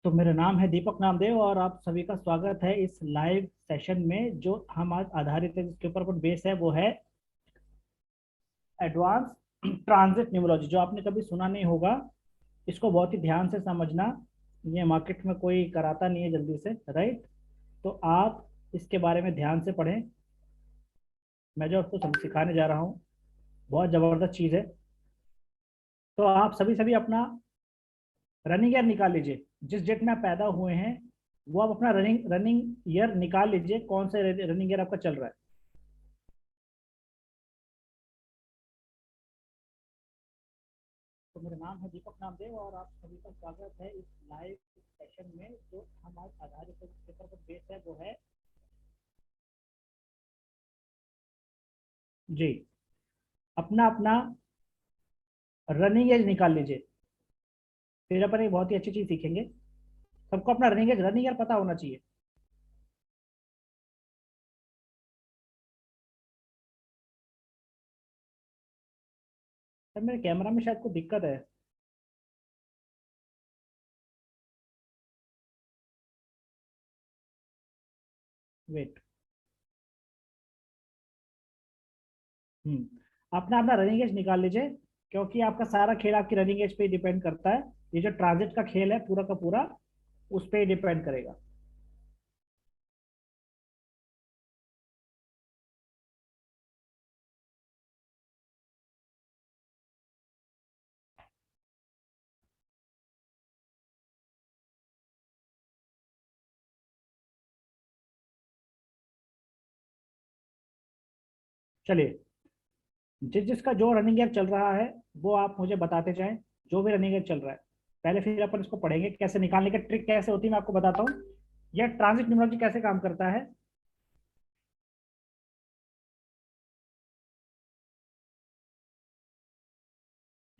तो मेरा नाम है दीपक नामदेव और आप सभी का स्वागत है इस लाइव सेशन में जो हम आज आधारित है, जिसके ऊपर अपन बेस है वो है एडवांस ट्रांजिट न्यूमरोलॉजी। जो आपने कभी सुना नहीं होगा, इसको बहुत ही ध्यान से समझना। ये मार्केट में कोई कराता नहीं है जल्दी से, राइट? तो आप इसके बारे में ध्यान से पढ़ें। मैं जो आपको सिखाने जा रहा हूँ बहुत ज़बरदस्त चीज़ है। तो आप सभी सभी अपना रनिंग ईयर निकाल लीजिए। जिस डेट में आप पैदा हुए हैं वो आप अपना रनिंग रनिंग ईयर निकाल लीजिए। कौन से रनिंग ईयर आपका चल रहा है? तो मेरा नाम है दीपक नामदेव और आप सभी का स्वागत है इस लाइव सेशन में जो हम आज आधारित पेपर पर बेस है वो है जी, अपना अपना रनिंग एज निकाल लीजिए। फिर अपन एक बहुत ही अच्छी चीज सीखेंगे। सबको अपना रनिंग एज पता होना चाहिए। सर मेरे कैमरा में शायद कोई दिक्कत है। वेट। अपना अपना रनिंग एज निकाल लीजिए, क्योंकि आपका सारा खेल आपकी रनिंग एज पे डिपेंड करता है। ये जो ट्रांजिट का खेल है पूरा का पूरा उस पर डिपेंड करेगा। चलिए, जिस जिसका जो रनिंग एज चल रहा है वो आप मुझे बताते जाएं। जो भी रनिंग एज चल रहा है, पहले फिर अपन इसको पढ़ेंगे कैसे निकालने की ट्रिक कैसे होती है, मैं आपको बताता हूँ। यह ट्रांजिट न्यूमरोलॉजी कैसे काम करता है।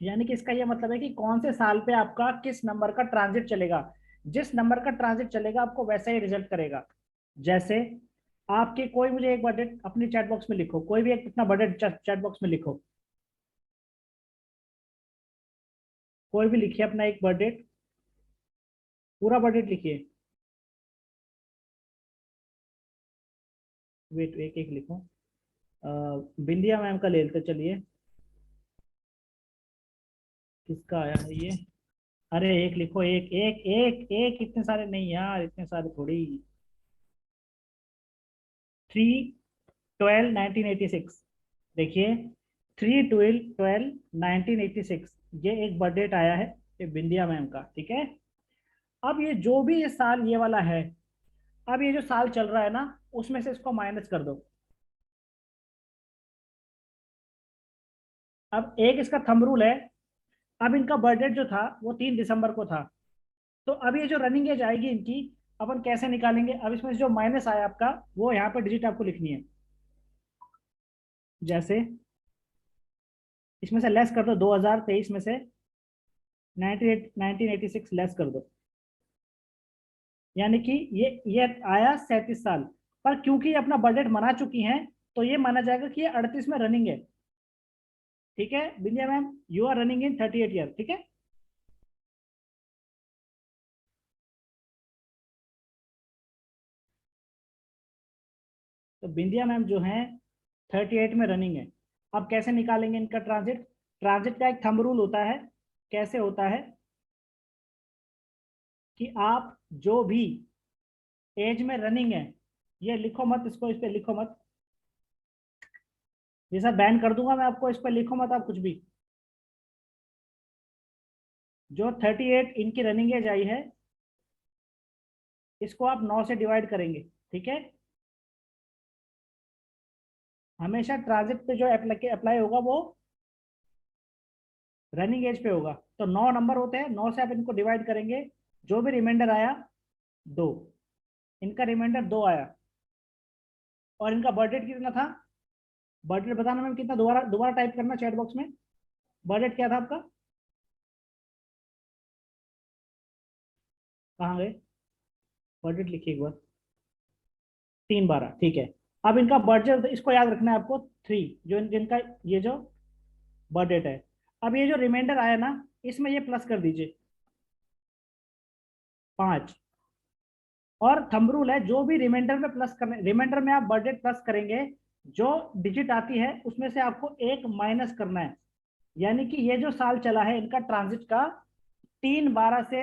यानी कि इसका यह मतलब है कि कौन से साल पे आपका किस नंबर का ट्रांजिट चलेगा। जिस नंबर का ट्रांजिट चलेगा आपको वैसा ही रिजल्ट करेगा। जैसे आपके कोई मुझे एक बर्थडे अपनी चैट बॉक्स में लिखो, कोई भी एक अपना बर्थडे चैट बॉक्स में लिखो। कोई भी लिखिए अपना एक बर्थडे, पूरा बर्थडे लिखिए। वेट, एक एक लिखो। बिंदिया मैम का ले लेते चलिए। किसका आया है ये? अरे एक लिखो, एक एक एक एक, इतने सारे नहीं यार, इतने सारे थोड़ी। 3/12/1986। देखिए, 3/12/1986 ये एक बर्थडे आया है, ये बिंदिया मैम का, ठीक है। अब ये जो भी ये साल ये वाला है, अब ये जो साल चल रहा है ना, उसमें से इसको माइनस कर दो। अब एक इसका थंब रूल है। अब इनका बर्थडे जो था वो 3 दिसंबर को था। तो अब ये जो रनिंग एज आएगी इनकी, अपन कैसे निकालेंगे? अब इसमें से जो माइनस आया आपका, वो यहाँ पे डिजिट आपको लिखनी है। जैसे इसमें से लेस कर दो, 2023 में से 1986 लेस कर दो। यानी कि ये आया 37 साल। पर क्योंकि ये अपना बजट मना चुकी हैं, तो ये माना जाएगा कि ये 38 में रनिंग है। ठीक है Bindiya ma'am, you are running in 38 year, ठीक है। तो बिंदिया मैम जो है 38 में रनिंग है। अब कैसे निकालेंगे इनका ट्रांजिट? ट्रांजिट का एक थंब रूल होता है। कैसे होता है कि आप जो भी एज में रनिंग है, ये लिखो मत, इसको इस पे लिखो मत। जैसा बैन कर दूंगा मैं आपको, इस पर लिखो मत आप कुछ भी। जो 38 इनकी रनिंग एज आई है, इसको आप 9 से डिवाइड करेंगे, ठीक है। हमेशा ट्रांजिट पे जो अप्लाई होगा वो रनिंग एज पे होगा। तो 9 नंबर होते हैं, 9 से आप इनको डिवाइड करेंगे। जो भी रिमाइंडर आया, 2। इनका रिमाइंडर 2 आया। और इनका बर्थ डेट कितना था? बर्थ डेट बताना मैम कितना, दोबारा दोबारा टाइप करना चैट बॉक्स में। बर्थ डेट क्या था आपका? कहाँ गए? बर्थ डेट लिखिए एक बार। 3/12, ठीक है। अब इनका बर्थ डेट इसको याद रखना है आपको। 3 जो इनका ये जो बर्थ डेट है। अब ये जो रिमाइंडर आया ना, इसमें ये प्लस कर दीजिए। 5। और थंब रूल है, जो भी रिमाइंडर में प्लस करने, रिमाइंडर में आप बर्थ डेट प्लस करेंगे, जो डिजिट आती है उसमें से आपको एक माइनस करना है। यानी कि ये जो साल चला है इनका ट्रांजिट का, 3/12 से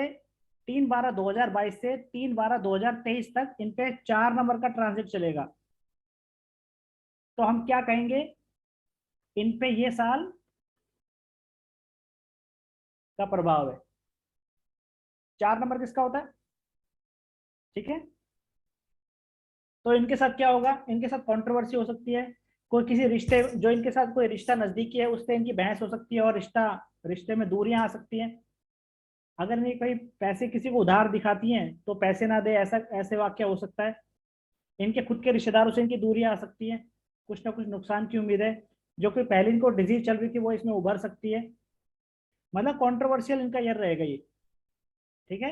3/12/2023 तक इन पे 4 नंबर का ट्रांजिट चलेगा। तो हम क्या कहेंगे, इन पे ये साल का प्रभाव है। 4 नंबर किसका होता है? ठीक है। तो इनके साथ क्या होगा, इनके साथ कंट्रोवर्सी हो सकती है। कोई किसी रिश्ते, जो इनके साथ कोई रिश्ता नजदीकी है उससे इनकी बहस हो सकती है, और रिश्ते में दूरियां आ सकती हैं। अगर ये कोई पैसे किसी को उधार दिखाती हैं तो पैसे ना दे, ऐसा ऐसे वाक्य हो सकता है। इनके खुद के रिश्तेदारों से इनकी दूरियां आ सकती हैं, कुछ ना कुछ नुकसान की उम्मीद है। जो कोई पहले इनको डिजीज चल रही थी वो इसमें उभर सकती है। मतलब कंट्रोवर्शियल इनका ईयर रहेगा ये। ठीक है।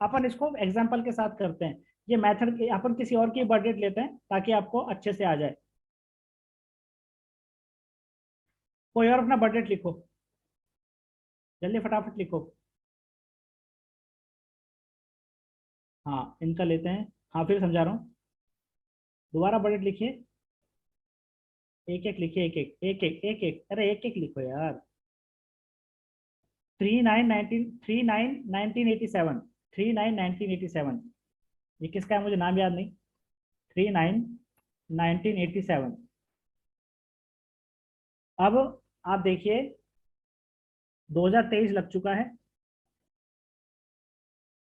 अपन इसको एग्जाम्पल के साथ करते हैं। ये मेथड अपन किसी और की बर्थ डेट लेते हैं ताकि आपको अच्छे से आ जाए। कोई और अपना बर्थ डेट लिखो, जल्दी फटाफट लिखो। हाँ, इनका लेते हैं। हाँ, फिर समझा रहा हूँ, दोबारा बर्थ डेट लिखिए। एक एक लिखिए, एक एक एक एक एक एक, अरे एक एक लिखो यार। 3/9/1987। 3/9/1987। ये किसका है मुझे नाम याद नहीं। 3/9/1987। अब आप देखिए, 2023 लग चुका है,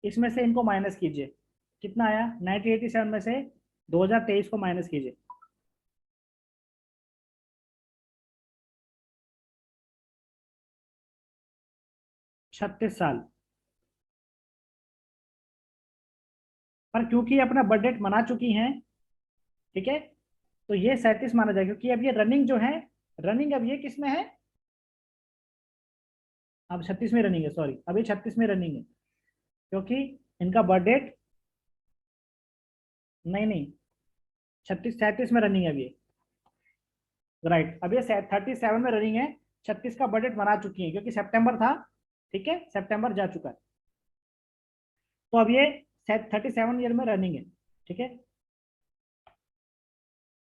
इसमें से इनको माइनस कीजिए। कितना आया 1987 में से 2023 को माइनस कीजिए। 36 साल। पर क्योंकि ये अपना बजट मना चुकी हैं, ठीक है, तो ये 37 माना जाएगा, क्योंकि अब ये रनिंग जो है, रनिंग अब ये किस में है, अब 36 में रनिंग है, सॉरी, अभी 36 में रनिंग है, क्योंकि इनका बजट, नहीं नहीं, 37 में रनिंग है अभी, राइट, अब ये 37 में रनिंग है। 36 का बजट बना चुकी है क्योंकि सितंबर था, ठीक है, सितंबर जा चुका है। तो अब ये 37 ईयर में रनिंग है, ठीक है।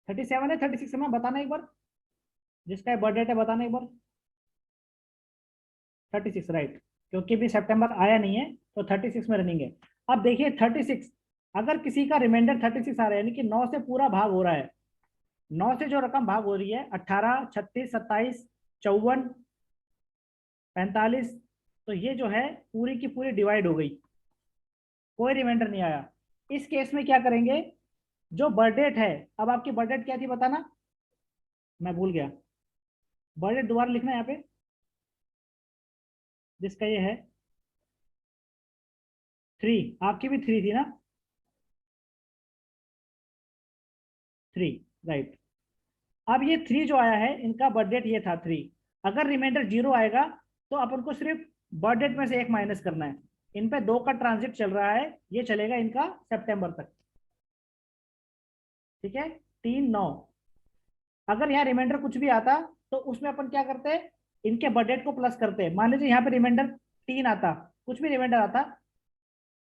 37 है, 36 है, मैं बताना एक बार, जिसका बर्थडे है बताना एक बार। 36, राइट, क्योंकि भी सितंबर आया नहीं है तो 36 में रनिंग है। अब देखिए 36, अगर किसी का रिमाइंडर 36 आ रहा है, यानी कि 9 से पूरा भाग हो रहा है, 9 से जो रकम भाग हो रही है, 18, 36, 27, 54, 45, तो ये जो है पूरी की पूरी डिवाइड हो गई, कोई रिमाइंडर नहीं आया। इस केस में क्या करेंगे, जो बर्थ डेट है, अब आपकी बर्थ डेट क्या थी बताना, मैं भूल गया। बर्थ डेट दोबारा लिखना है यहाँ पे, जिसका ये है 3, आपकी भी 3 थी ना, 3, राइट। अब ये 3 जो आया है, इनका बर्थ डेट ये था 3। अगर रिमाइंडर 0 आएगा तो अपन को सिर्फ बर्थ डेट में से एक माइनस करना है। इन पे 2 का ट्रांजिट चल रहा है, ये चलेगा इनका सितंबर तक, ठीक है, 3/9। अगर यहाँ रिमाइंडर कुछ भी आता तो उसमें अपन क्या करते हैं, इनके बर्थ डेट को प्लस करते हैं। मान लीजिए यहाँ पे रिमाइंडर 3 आता, कुछ भी रिमाइंडर आता,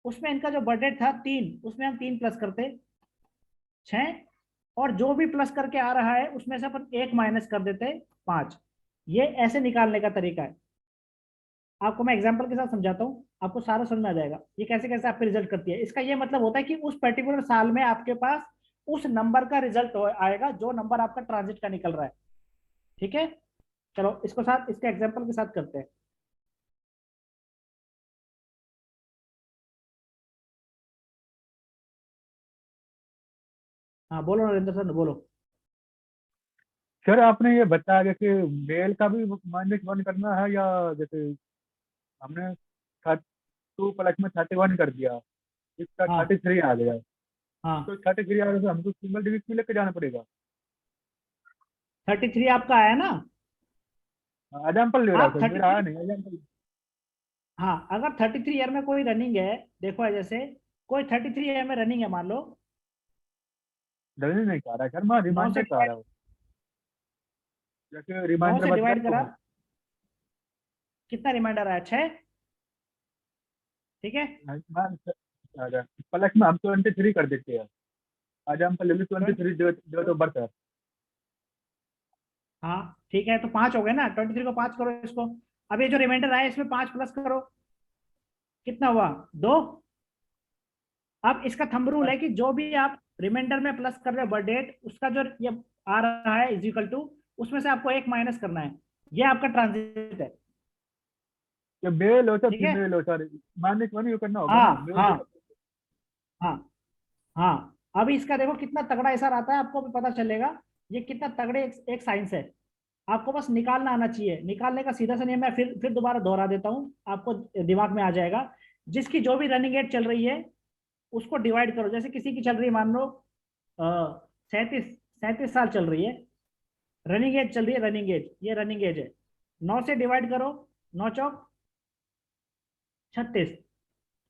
उसमें इनका जो बर्थ डेट था 3, उसमें हम 3 प्लस करते, 6, और जो भी प्लस करके आ रहा है उसमें से अपन एक माइनस कर देते, 5। ये ऐसे निकालने का तरीका है। आपको मैं एग्जांपल के साथ समझाता हूँ, आपको सारा समझ में आ जाएगा ये कैसे कैसे आपके रिजल्ट करती है। इसका ये मतलब होता है कि उस पर्टिकुलर साल में आपके पास उस नंबर का रिजल्ट आएगा जो नंबर आपका ट्रांजिट का निकल रहा है, ठीक है। चलो इसको साथ, इसके एग्जांपल के साथ करते हैं। हाँ बोलो नरेंद्र सर, बोलो। सर आपने ये बताया जैसे मेल का भी -1 करना है, या जैसे हमने 2 प्लस में 31 कर दिया, इसका हाँ 33 आ गया, हाँ, तो 33 आ गया तो हमको सिंगल डिजिट में लेके जाना पड़ेगा। 33 आपका आया ना। एग्जाम्पल ले रहा हूँ आप सर, थर्टी मेरा आया थ्री नहीं एग्जाम्पल। हाँ, अगर 33 ईयर में कोई रनिंग है, देखो जैसे कोई 33 ईयर में रनिंग है मान लो, जल्दी नहीं आ रहा है सर, मैं 9 से रिमाइंडर का आ डिवाइड, रहा हूँ, जैसे 9 रिमाइंडर से बच गया डिवाइड तो करा, है। कितना रिमाइंडर आया, 6। ठीक है। मैम प्लस में हम 23 कर देते हैं। आज हम ले ली 23 डेट ऑफ बर्थ है। हाँ ठीक है, तो 5 हो गए ना, 23 को 5 करो इसको। अब ये जो रिमाइंडर आया इसमें 5 प्लस करो, कितना हुआ? 2। अब इसका थंब रूल है कि जो भी आप रिमाइंडर में प्लस कर रहे हो बर्थ डेट, उसका जो ये आ रहा है इज इक्वल टू, उसमें से आपको एक माइनस करना है। ये आपका ट्रांजिट है। ये मेल हो चाहे ठीक है। फीमेल हो, सॉरी माइनस वन करना होगा ना, हाँ मेल हाँ से। हाँ हाँ। अब इसका देखो कितना तगड़ा ऐसा आता है, आपको भी पता चलेगा ये कितना तगड़े एक साइंस है। आपको बस निकालना आना चाहिए। निकालने का सीधा सा नियम मैं फिर दोबारा दोहरा देता हूँ, आपको दिमाग में आ जाएगा। जिसकी जो भी रनिंग एज चल रही है उसको डिवाइड करो। जैसे किसी की चल रही है, मान लो 37 37 साल चल रही है, रनिंग एज चल रही है, रनिंग एज, ये रनिंग एज है। 9 से डिवाइड करो, 9 चौक 36,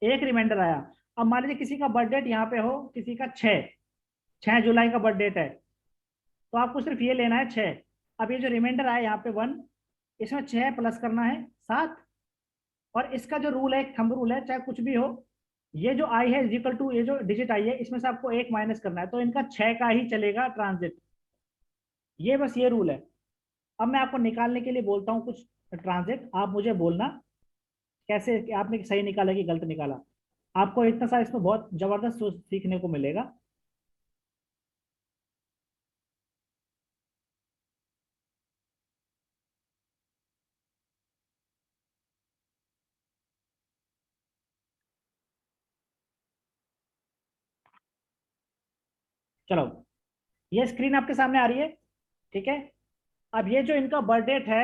एक रिमाइंडर आया। अब मान लीजिए किसी का बर्थ डेट यहाँ पे हो, किसी का 6 जुलाई का बर्थ डेट है, तो आपको सिर्फ ये लेना है 6। अब ये जो रिमाइंडर आया यहाँ पे 1, इसमें 6 प्लस करना है 7। और इसका जो रूल है, एक थंब रूल है, चाहे कुछ भी हो, ये जो आई है इक्वल टू, ये जो डिजिट आई है इसमें से आपको एक माइनस करना है, तो इनका 6 का ही चलेगा ट्रांजिट। ये बस ये रूल है। अब मैं आपको निकालने के लिए बोलता हूँ कुछ ट्रांजिट, आप मुझे बोलना कैसे कि आपने सही निकाला कि गलत निकाला। आपको इतना सारा इसमें बहुत जबरदस्त सीखने को मिलेगा। चलो, ये स्क्रीन आपके सामने आ रही है, ठीक है। अब ये जो इनका बर्थ डेट है,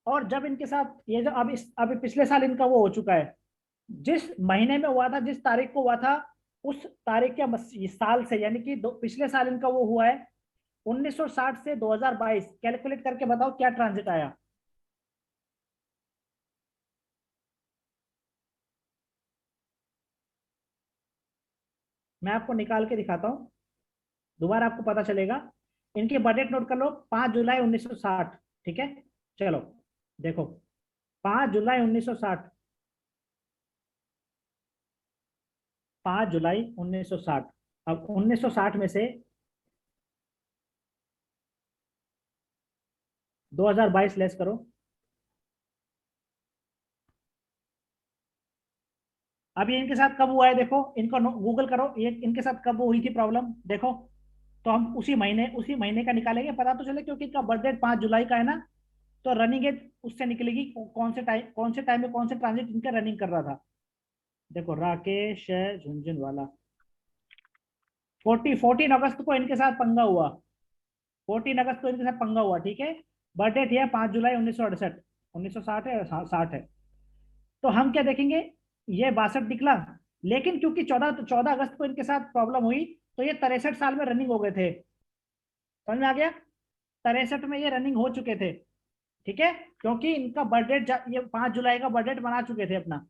और जब इनके साथ ये जो अभी पिछले साल इनका वो हो चुका है, जिस महीने में हुआ था, जिस तारीख को हुआ था, उस तारीख के इस साल से, यानी कि पिछले साल इनका वो हुआ है 1960 से 2022, कैलकुलेट करके बताओ क्या ट्रांजिट आया। मैं आपको निकाल के दिखाता हूँ, दोबारा आपको पता चलेगा। इनकी बर्थ डेट नोट कर लो, 5 जुलाई 1960। ठीक है, चलो देखो, 5 जुलाई 1960, 5 जुलाई 1960। अब 1960 में से 2022 लेस करो। अब ये इनके साथ कब हुआ है देखो, इनको गूगल करो, ये इनके साथ कब हुई थी प्रॉब्लम देखो। तो हम उसी महीने का निकालेंगे, पता तो चले, क्योंकि इनका बर्थ डेट 5 जुलाई का है ना। तो रनिंग एज उससे निकलेगी, कौन से टाइम में कौन से ट्रांजिट इनका रनिंग कर रहा था। देखो, राकेश झुंझुनवाला, 14 अगस्त को इनके साथ पंगा हुआ। 14 अगस्त को इनके साथ पंगा हुआ, ठीक है। बर्थ डेट है 5 जुलाई 1968, 1960 है, 60 है। तो हम क्या देखेंगे, ये 62 निकला। लेकिन क्योंकि 14 14 अगस्त को इनके साथ प्रॉब्लम हुई, तो ये 63 साल में रनिंग हो गए थे। समझ में आ गया? 63 में ये रनिंग हो चुके थे, ठीक है। क्योंकि इनका बर्थ डेट, ये 5 जुलाई का बर्थ डेट बना चुके थे अपना,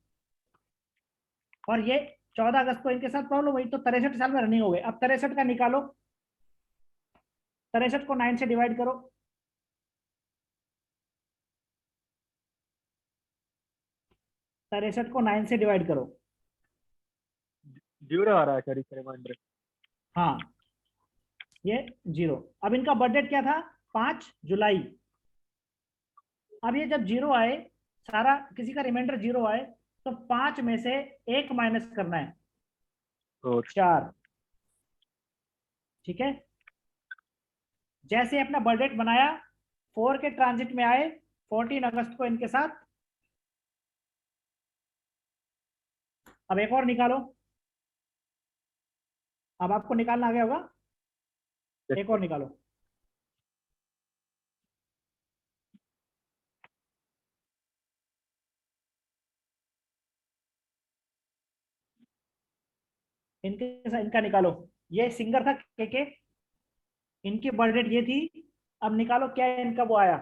और ये 14 अगस्त को इनके साथ प्रॉब्लम हुई, तो 63 साल में रनिंग हो गए। अब 63 का निकालो, 63 को 9 से डिवाइड करो। 63 को 9 से डिवाइड करो। जीरो आ रहा है सर इस रिमाइंडर। हाँ, ये 0। अब इनका बर्थ डेट क्या था? 5 जुलाई। अब ये जब 0 आए, सारा किसी का रिमाइंडर 0 आए, तो 5 में से एक माइनस करना है, और 4। ठीक है। जैसे अपना बर्थ डेट बनाया, 4 के ट्रांजिट में आए, 14 अगस्त को इनके साथ। अब एक और निकालो, अब आपको निकालना आ गया होगा। एक और निकालो। इनका निकालो। ये सिंगर था के, इनकी बर्थ डेट ये थी। अब निकालो क्या इनका वो आया,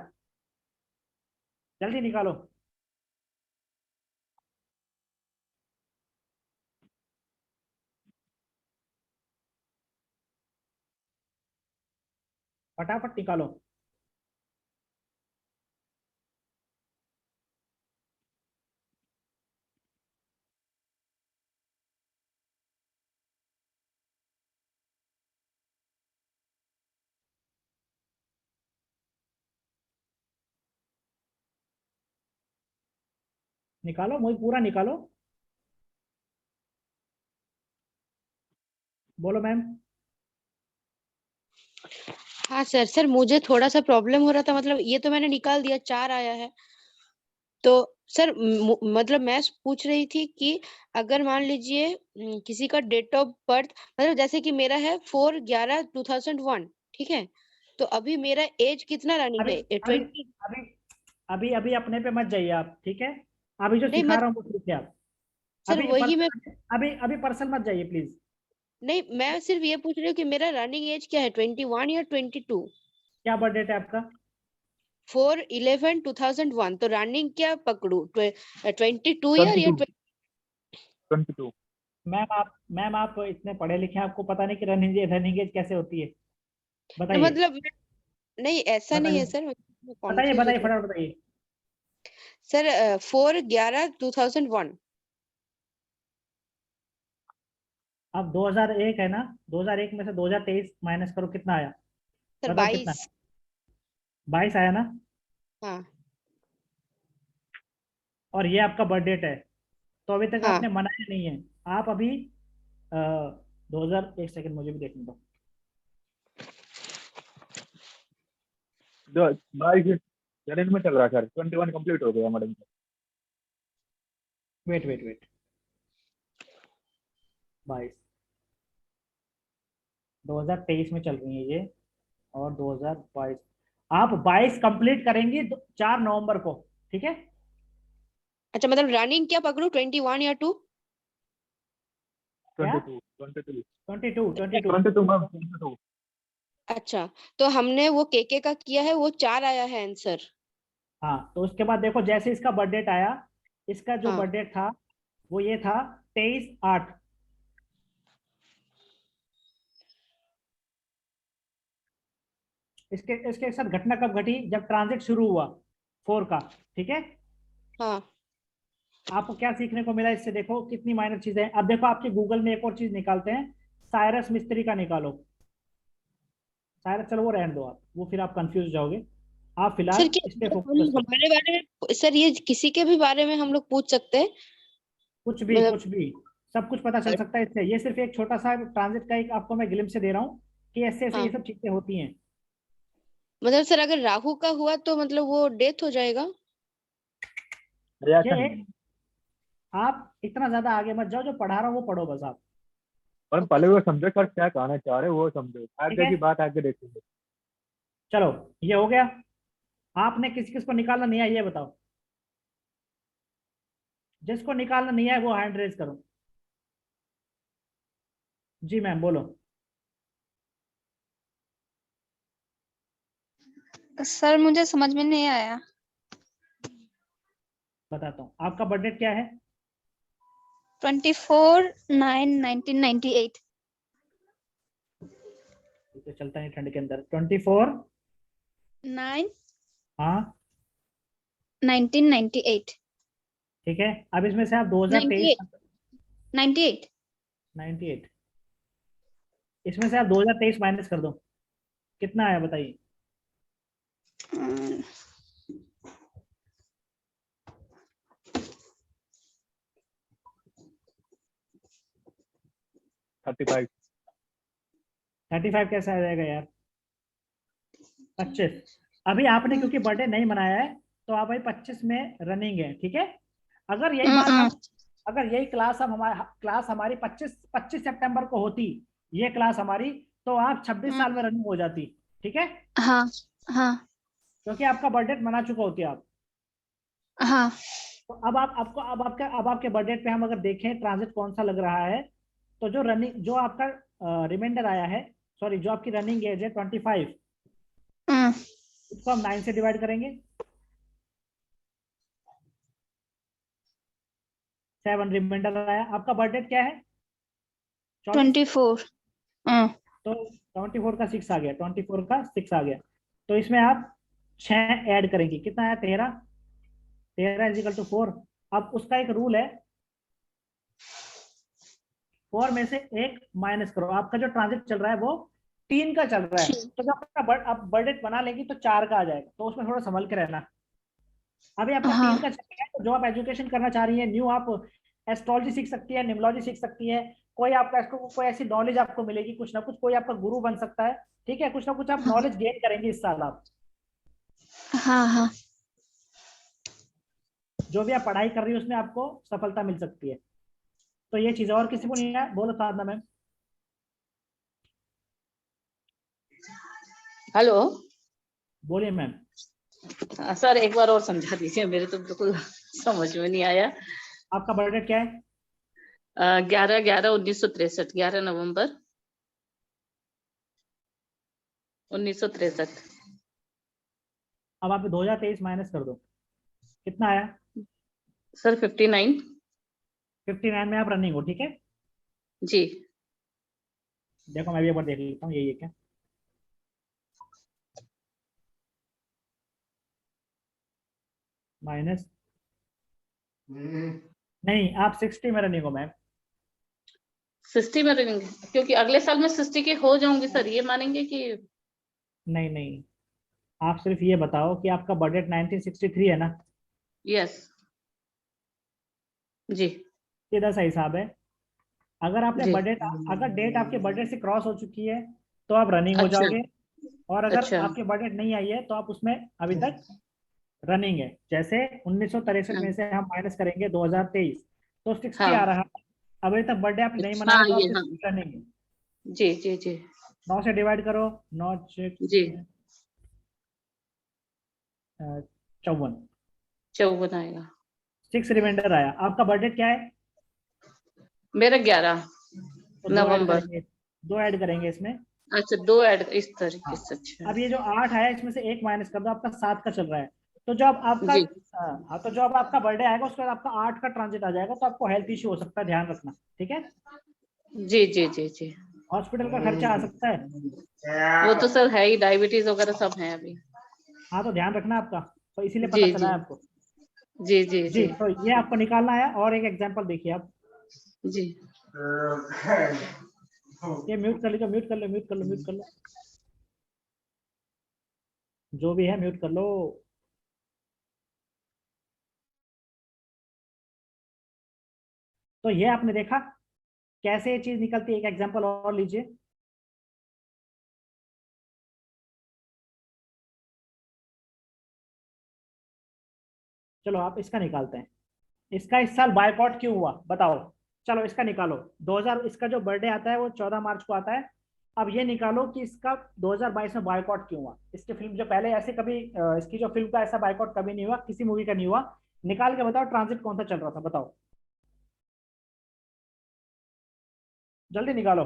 जल्दी निकालो, फटाफट निकालो। निकालो, मुझे पूरा निकालो। बोलो मैम। हाँ सर, सर मुझे थोड़ा सा प्रॉब्लम हो रहा था, मतलब ये तो मैंने निकाल दिया, 4 आया है। तो सर मतलब मैं पूछ रही थी कि अगर मान लीजिए किसी का डेट ऑफ बर्थ, मतलब जैसे कि मेरा है 4/11/2001, ठीक है, तो अभी मेरा एज कितना रनिंग अभी है, अभी 20? अभी अभी अभी अपने पे मत जाइए आप, ठीक है। अभी जो नहीं सिखा मत रहा हूँ वो सीखिए आप। सर, वही मैं अभी अभी पर्सन मत जाइए प्लीज। नहीं, मैं सिर्फ ये पूछ रही हूँ कि मेरा रनिंग एज क्या है, 21 या 22? क्या बर्थ डेट है आपका? 4/11/2001, तो रनिंग क्या पकड़ू, 22 ईयर ट्वेंटी या टू 22। मैम आप इतने पढ़े लिखे हैं, आपको पता नहीं कि रनिंग रनिंग एज कैसे होती है? बताइए। मतलब नहीं, ऐसा नहीं बताइए है सर, मैं बताइए कंफ्यूज हो बताइए थोड़ा। फटाफट बताइए। सर 4/11/2001। अब 2001 है ना, 2001 में से 2023 माइनस करो, कितना आया? सर बताओ कितना। 22। 22 आया ना? हाँ और ये आपका बर्थ डेट है। तो अभी तक हाँ। आपने मनाया नहीं है। आप अभी 2000, एक सेकंड मुझे भी देखने दो। 22 रनिंग में चल रहा है सर, 21 कंप्लीट हो गया मैडम। Wait wait wait. 22, 2023 में चल रही है ये, और 2022। आप 22 कंप्लीट करेंगी 4 नवंबर को, ठीक है। अच्छा, मतलब रनिंग क्या पकड़ू, 21 या 2? क्या? 22 22 22 22। 22 मैम, 22। अच्छा, तो हमने वो केके का किया है, वो 4 आया है आंसर। हाँ, तो उसके बाद देखो, जैसे इसका बर्थ डेट आया, इसका जो हाँ। बर्थ डेट था वो ये था 23/8। इसके इसके साथ घटना कब घटी? जब ट्रांजिट शुरू हुआ 4 का, ठीक है। हाँ। आपको क्या सीखने को मिला इससे? देखो कितनी माइनर चीजें हैं। अब देखो आपके गूगल में एक और चीज निकालते हैं, साइरस मिस्त्री का निकालो। साइरस, चलो वो रहने दो आप, वो फिर आप कंफ्यूज जाओगे। आप सर फिलहाल क्या इस पे हम फोकस करो। हमारे बारे में, सर ये किसी के भी बारे में हम लोग पूछ सकते हैं? कुछ भी मतलब कुछ भी, सब कुछ पता चल सकता है इससे। ये सिर्फ एक छोटा सा ट्रांजिट का एक आपको मैं ग्लिम्स से दे रहा हूँ कि ऐसे ऐसे ये हाँ, सब चीजें होती हैं। मतलब सर अगर राहु का हुआ तो मतलब वो डेथ हो जाएगा? ये रिएक्शन एक, आप इतना ज्यादा आगे मत जाओ, जो पढ़ा रहा हूँ वो पढ़ो बस आप। और ओके पहले वो सर। समझो सर क्या कहना चाह रहे हो, वो समझो, ठीक आगे है, की बात आगे देखेंगे। चलो ये हो गया। आपने किस किस को निकालना नहीं है ये बताओ। जिसको निकालना नहीं है वो हैंड रेज करो। जी मैम बोलो। सर मुझे समझ में नहीं आया। बताता हूँ, आपका बर्थडे क्या है? 24/9/1998। ये तो चलता नहीं ठंड के अंदर। 24। 9 हाँ 1998। ठीक है। अब इसमें से आप 2023, 98। 98। 98, इसमें से आप 2023 माइनस कर दो, कितना आया बताइए। 35। 35 कैसे आ जाएगा यार? 25। अभी आपने क्योंकि बर्थडे नहीं मनाया है, तो आप भाई 25 में रनिंग है, ठीक है। अगर यही बात हम, अगर यही क्लास हम हमारी क्लास हमारी 25 सितंबर को होती, ये क्लास हमारी, तो आप 26 साल में रनिंग हो जाती, ठीक है। हाँ हाँ क्योंकि आपका बर्थडे मना चुका होती आप। हाँ। तो अब आप आपको अब आपके बर्थडे पे हम अगर देखें ट्रांजिट कौन सा लग रहा है, तो जो आपका रिमाइंडर आया है, सॉरी, जो आपकी रनिंग एज है 25, इसको हम 9 से डिवाइड करेंगे। 7 रिमाइंडर आया। आपका बर्थडे क्या है? 24। 24। तो 24 का 6 आ गया। तो इसमें आप 6 ऐड करेंगे, कितना आया? 13। 13 = 4। अब उसका एक रूल है, 4 में से एक माइनस करो। आपका जो ट्रांजिट चल रहा है वो 3 का चल रहा है, तो जब आपका आप बर्थडे बना लेंगी तो 4 का आ जाएगा, तो उसमें थोड़ा संभल के रहना। अभी आपका हाँ 3 का चल रहा है, तो जो आप एजुकेशन करना चाह रही है, न्यू आप एस्ट्रोलॉजी सीख सकती है, न्यूमरोलॉजी सीख सकती है, कोई आपका इसको कोई ऐसी नॉलेज आपको मिलेगी, कुछ ना कुछ कोई आपका गुरु बन सकता है। ठीक है, कुछ ना कुछ आप हाँ नॉलेज गेन करेंगे इस साल आप। हाँ हाँ। जो भी आप पढ़ाई कर रही है उसमें आपको सफलता मिल सकती है। तो ये चीज है। और किसी को नहीं है? बोलो साधना मैम। हेलो। बोलिए मैम। सर एक बार और समझा दीजिए, मेरे तो बिल्कुल समझ में नहीं आया। आपका बर्थडे क्या है? 11/11/1963, 11 नवंबर 1963। अब आप 2023 माइनस कर दो, कितना आया? सर 59। 59 में आप रनिंग हो, ठीक है। जी। देखो मैं भी एक बार देख लेता हूँ यही है क्या। माइनस, नहीं आप 60 में रनिंग हो मैम। 60 में रहेंगे, क्योंकि अगले साल मैं 60 की हो जाऊंगी सर, ये मानेंगे कि? नहीं नहीं, आप सिर्फ ये बताओ कि आपका बर्थडे 1963 है ना? यस। जी। सीधा सा हिसाब है। अगर आपने जी। बर्थडे, अगर डेट आपके बर्थडे से क्रॉस हो चुकी है तो आप रनिंग हो अच्छा। जाओगे। और अगर अच्छा। आपके बर्थडे नहीं आई है तो आप उसमें अभी तक रनिंग है। जैसे 1963 हाँ। में से हम माइनस करेंगे 2023, तो 60 आ हाँ। रहा है। अभी तक बर्थडे आप नहीं हाँ, मनाए तो आप ये हाँ। 60 रनिंग है। जी जी जी। 9 से डिवाइड करो, 9 6 जी। 54, 54 आएगा। 6 रिमाइंडर आया। आपका बर्थडे क्या है? मेरा 11 तो दो ऐड नवंबर करेंगे, 2 ऐड करेंगे इसमें। अच्छा, 2 ऐड इस हाँ। तरीके से। अच्छा। अब ये जो 8 आया इसमें से एक माइनस कर दो, आपका 7 का चल रहा है। तो जो अब आपका, जी हाँ तो जो अब आपका बर्थडे आएगा उसके बाद आपका 8 का ट्रांजिट आ जाएगा, तो आपको हेल्थ इश्यू हो सकता है, ध्यान रखना, ठीक है। जी जी जी जी। हॉस्पिटल का खर्चा आ सकता है। वो तो सर है ही, डायबिटीज वगैरह सब है अभी। हाँ तो ध्यान रखना आपका, तो इसीलिए जी पता चला जी है आपको। जी जी जी, जी तो ये आपको निकालना है। और एक एग्जांपल देखिए आप, जी। ये म्यूट कर लीजिए, म्यूट कर लो, म्यूट कर लो, म्यूट कर लो, जो भी है म्यूट कर लो। तो ये आपने देखा कैसे ये चीज निकलती है। एक एग्जांपल और लीजिए। चलो आप इसका निकालते हैं। इसका इस साल बायकॉट क्यों हुआ बताओ। चलो इसका निकालो। 2000, इसका जो बर्थडे आता है वो 14 मार्च को आता है। अब ये निकालो कि इसका 2022 में बायकॉट क्यों हुआ। इसकी फिल्म जो पहले ऐसे कभी इसकी जो फिल्म का ऐसा बायकॉट कभी नहीं हुआ, किसी मूवी का नहीं हुआ। निकाल के बताओ ट्रांजिट कौन सा चल रहा था, बताओ जल्दी निकालो।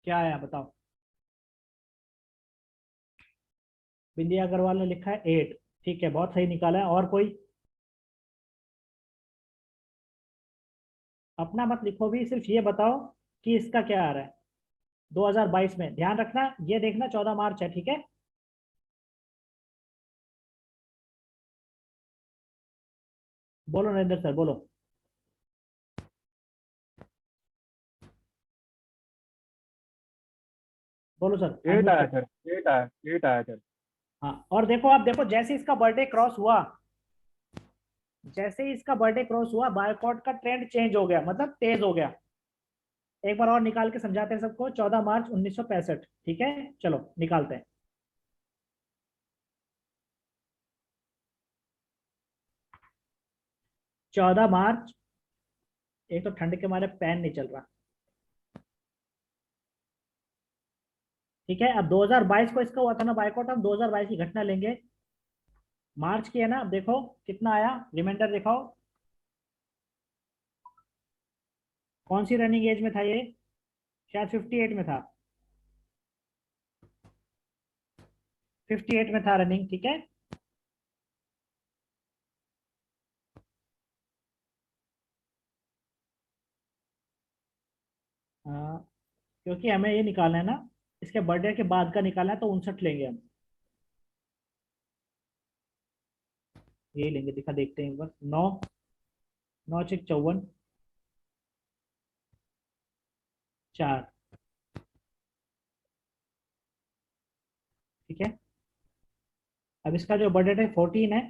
क्या आया बताओ। बिंदी अग्रवाल ने लिखा है 8। ठीक है, बहुत सही निकाला है। और कोई? अपना मत लिखो भी, सिर्फ ये बताओ कि इसका क्या आ रहा है 2022 में। ध्यान रखना, ये देखना 14 मार्च है, ठीक है। बोलो नरेंद्र सर, बोलो। बोलो सर, 8 अनम्यूट आया कर। सर, 8 आया सर। हाँ, और देखो आप देखो, जैसे इसका बर्थडे क्रॉस हुआ, जैसे ही इसका बर्थडे क्रॉस हुआ बायकॉट का ट्रेंड चेंज हो गया, मतलब तेज हो गया। एक बार और निकाल के समझाते हैं सबको। 14 मार्च 1965, ठीक है। चलो निकालते हैं। 14 मार्च, एक तो ठंड के मारे पेन नहीं चल रहा, ठीक है। अब 2022 को इसका हुआ था ना बायकॉट, हम 2022 की घटना लेंगे। मार्च की है ना, अब देखो कितना आया, रिमाइंडर दिखाओ, कौन सी रनिंग एज में था ये, शायद 58 में था, 58 में था रनिंग, ठीक है। हाँ, क्योंकि हमें ये निकालना है ना, इसके बर्थडे के बाद का निकालना है, तो 59 लेंगे हम, ये लेंगे, दिखा देखते हैं एक बार। 9, 9 6 54, 4, ठीक है। अब इसका जो बर्थडे है 14 है,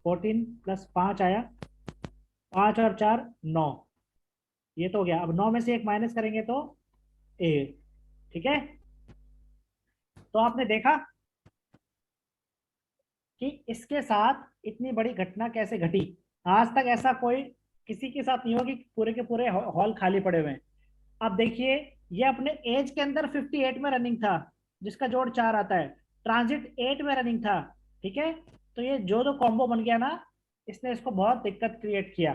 14 प्लस 5 आया, 5 और 4 9, ये तो हो गया। अब 9 में से एक माइनस करेंगे तो 8, ठीक है। तो आपने देखा कि इसके साथ इतनी बड़ी घटना कैसे घटी। आज तक ऐसा कोई किसी के साथ नहीं हुआ कि पूरे के पूरे हॉल खाली पड़े हुए हैं। अब देखिए, ये अपने एज के अंदर 58 में रनिंग था, जिसका जोड़ 4 आता है, ट्रांजिट 8 में रनिंग था, ठीक है। तो ये जो जो कॉम्बो बन गया ना, इसने इसको बहुत दिक्कत क्रिएट किया,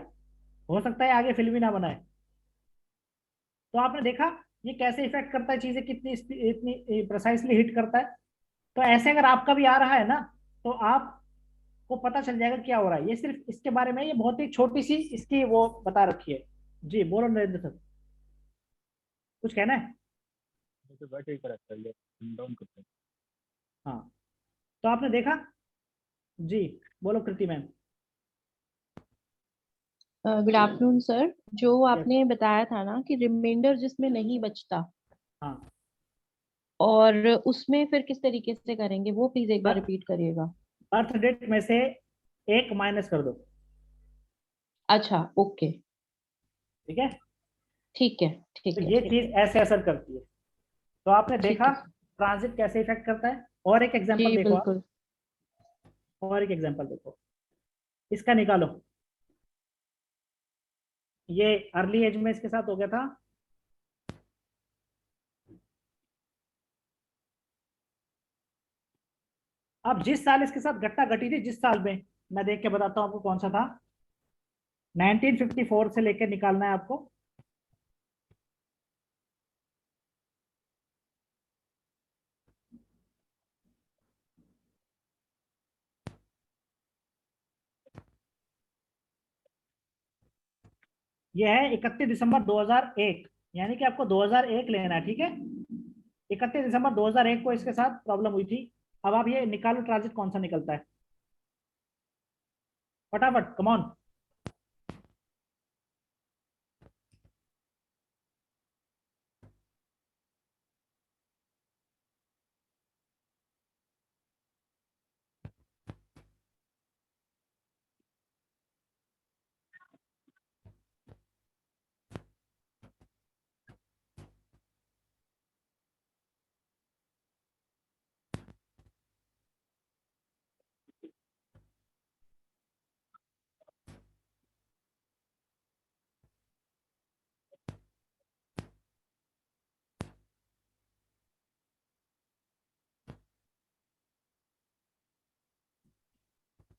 हो सकता है आगे फिल्म ही ना बनाए। तो आपने देखा ये कैसे इफेक्ट करता है, चीजें कितनी इतनी प्रिसाइसली हिट करता है। तो ऐसे अगर आपका भी आ रहा है ना, तो आपको पता चल जाएगा क्या हो रहा है। ये सिर्फ इसके बारे में, ये बहुत ही छोटी सी इसकी वो बता रखी है। जी बोलो नरेंद्र सर, कुछ कहना है। जैसे बैठे ही करेक्ट है, डाउन करते हैं। हाँ, तो आपने देखा। जी बोलो कृति मैम। Good afternoon sir. जो यस। आपने बताया था ना कि रिमाइंडर जिसमें नहीं बचता, हाँ, और उसमें फिर किस तरीके से करेंगे वो प्लीज एक बार बर्थ रिपीट करिएगा। बर्थ डेट में से एक माइनस कर दो, अच्छा, ओके, ठीक है। ठीक है, तो ठीक है, ये चीज ऐसे असर करती है। तो आपने ठीक देखा है सर। ट्रांजिट कैसे इफेक्ट करता है। और एक जी एग्जांपल देखो आप, बिल्कुल। और एक एग्जांपल देखो, इसका निकालो। ये अर्ली एज में इसके साथ हो गया था, अब जिस साल इसके साथ घटना घटी थी, जिस साल में, मैं देख के बताता हूँ आपको कौन सा था। 1954 से लेकर निकालना है आपको। ये है 31 दिसंबर 2001, यानी कि आपको 2001 लेना है, ठीक है। 31 दिसंबर 2001 को इसके साथ प्रॉब्लम हुई थी। अब आप ये निकालो ट्रांजिट कौन सा निकलता है, फटाफट कमॉन।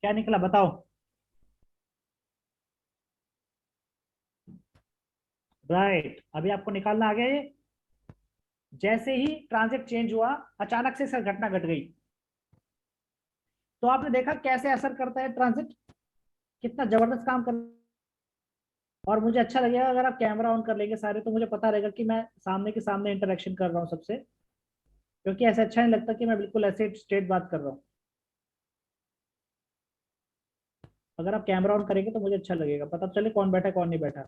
क्या निकला बताओ। राइट, अभी आपको निकालना आ गया ये। जैसे ही ट्रांजिट चेंज हुआ, अचानक से सर घटना घट गई। तो आपने देखा कैसे असर करता है ट्रांजिट, कितना जबरदस्त काम कर। और मुझे अच्छा लगेगा अगर आप कैमरा ऑन कर लेंगे सारे, तो मुझे पता रहेगा कि मैं सामने के सामने इंटरेक्शन कर रहा हूँ सबसे, क्योंकि ऐसा अच्छा नहीं लगता कि मैं बिल्कुल ऐसे स्ट्रेट बात कर रहा हूँ। अगर आप कैमरा ऑन करेंगे तो मुझे अच्छा लगेगा, पता चले कौन बैठा है कौन नहीं बैठा।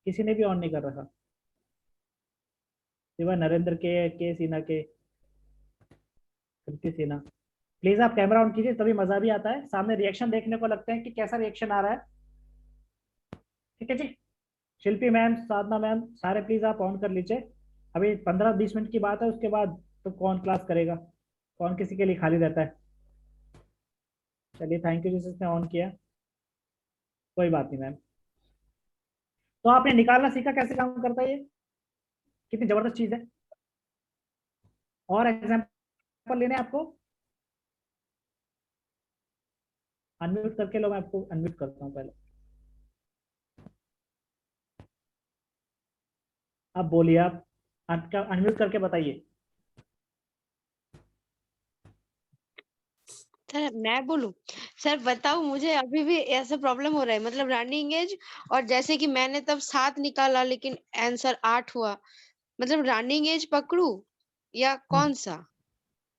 किसी ने भी ऑन नहीं कर रखा सिवाय नरेंद्र के सिन्हा के, कृति सिन्हा। प्लीज आप कैमरा ऑन कीजिए, तभी मजा भी आता है, सामने रिएक्शन देखने को लगता है कि कैसा रिएक्शन आ रहा है, ठीक है जी। शिल्पी मैम, साधना मैम, सारे प्लीज आप ऑन कर लीजिए। अभी 15-20 मिनट की बात है, उसके बाद तो कौन क्लास करेगा, कौन किसी के लिए खाली रहता है। चलिए थैंक यू जिसने ऑन किया, कोई बात नहीं मैम। तो आपने निकालना सीखा कैसे काम करता है ये, कितनी जबरदस्त चीज है। और एग्जाम्पल लेने हैं आपको। अनम्यूट करके लो, मैं आपको अनम्यूट करता हूँ पहले। अब बोलिए आप, आपका अनम्यूट करके बताइए। सर मैं बोलूं? सर बताओ, मुझे अभी भी ऐसा प्रॉब्लम हो रहा है, मतलब रनिंग एज, और जैसे कि मैंने तब 7 निकाला लेकिन आंसर 8 हुआ, मतलब रनिंग एज पकड़ू या कौन सा?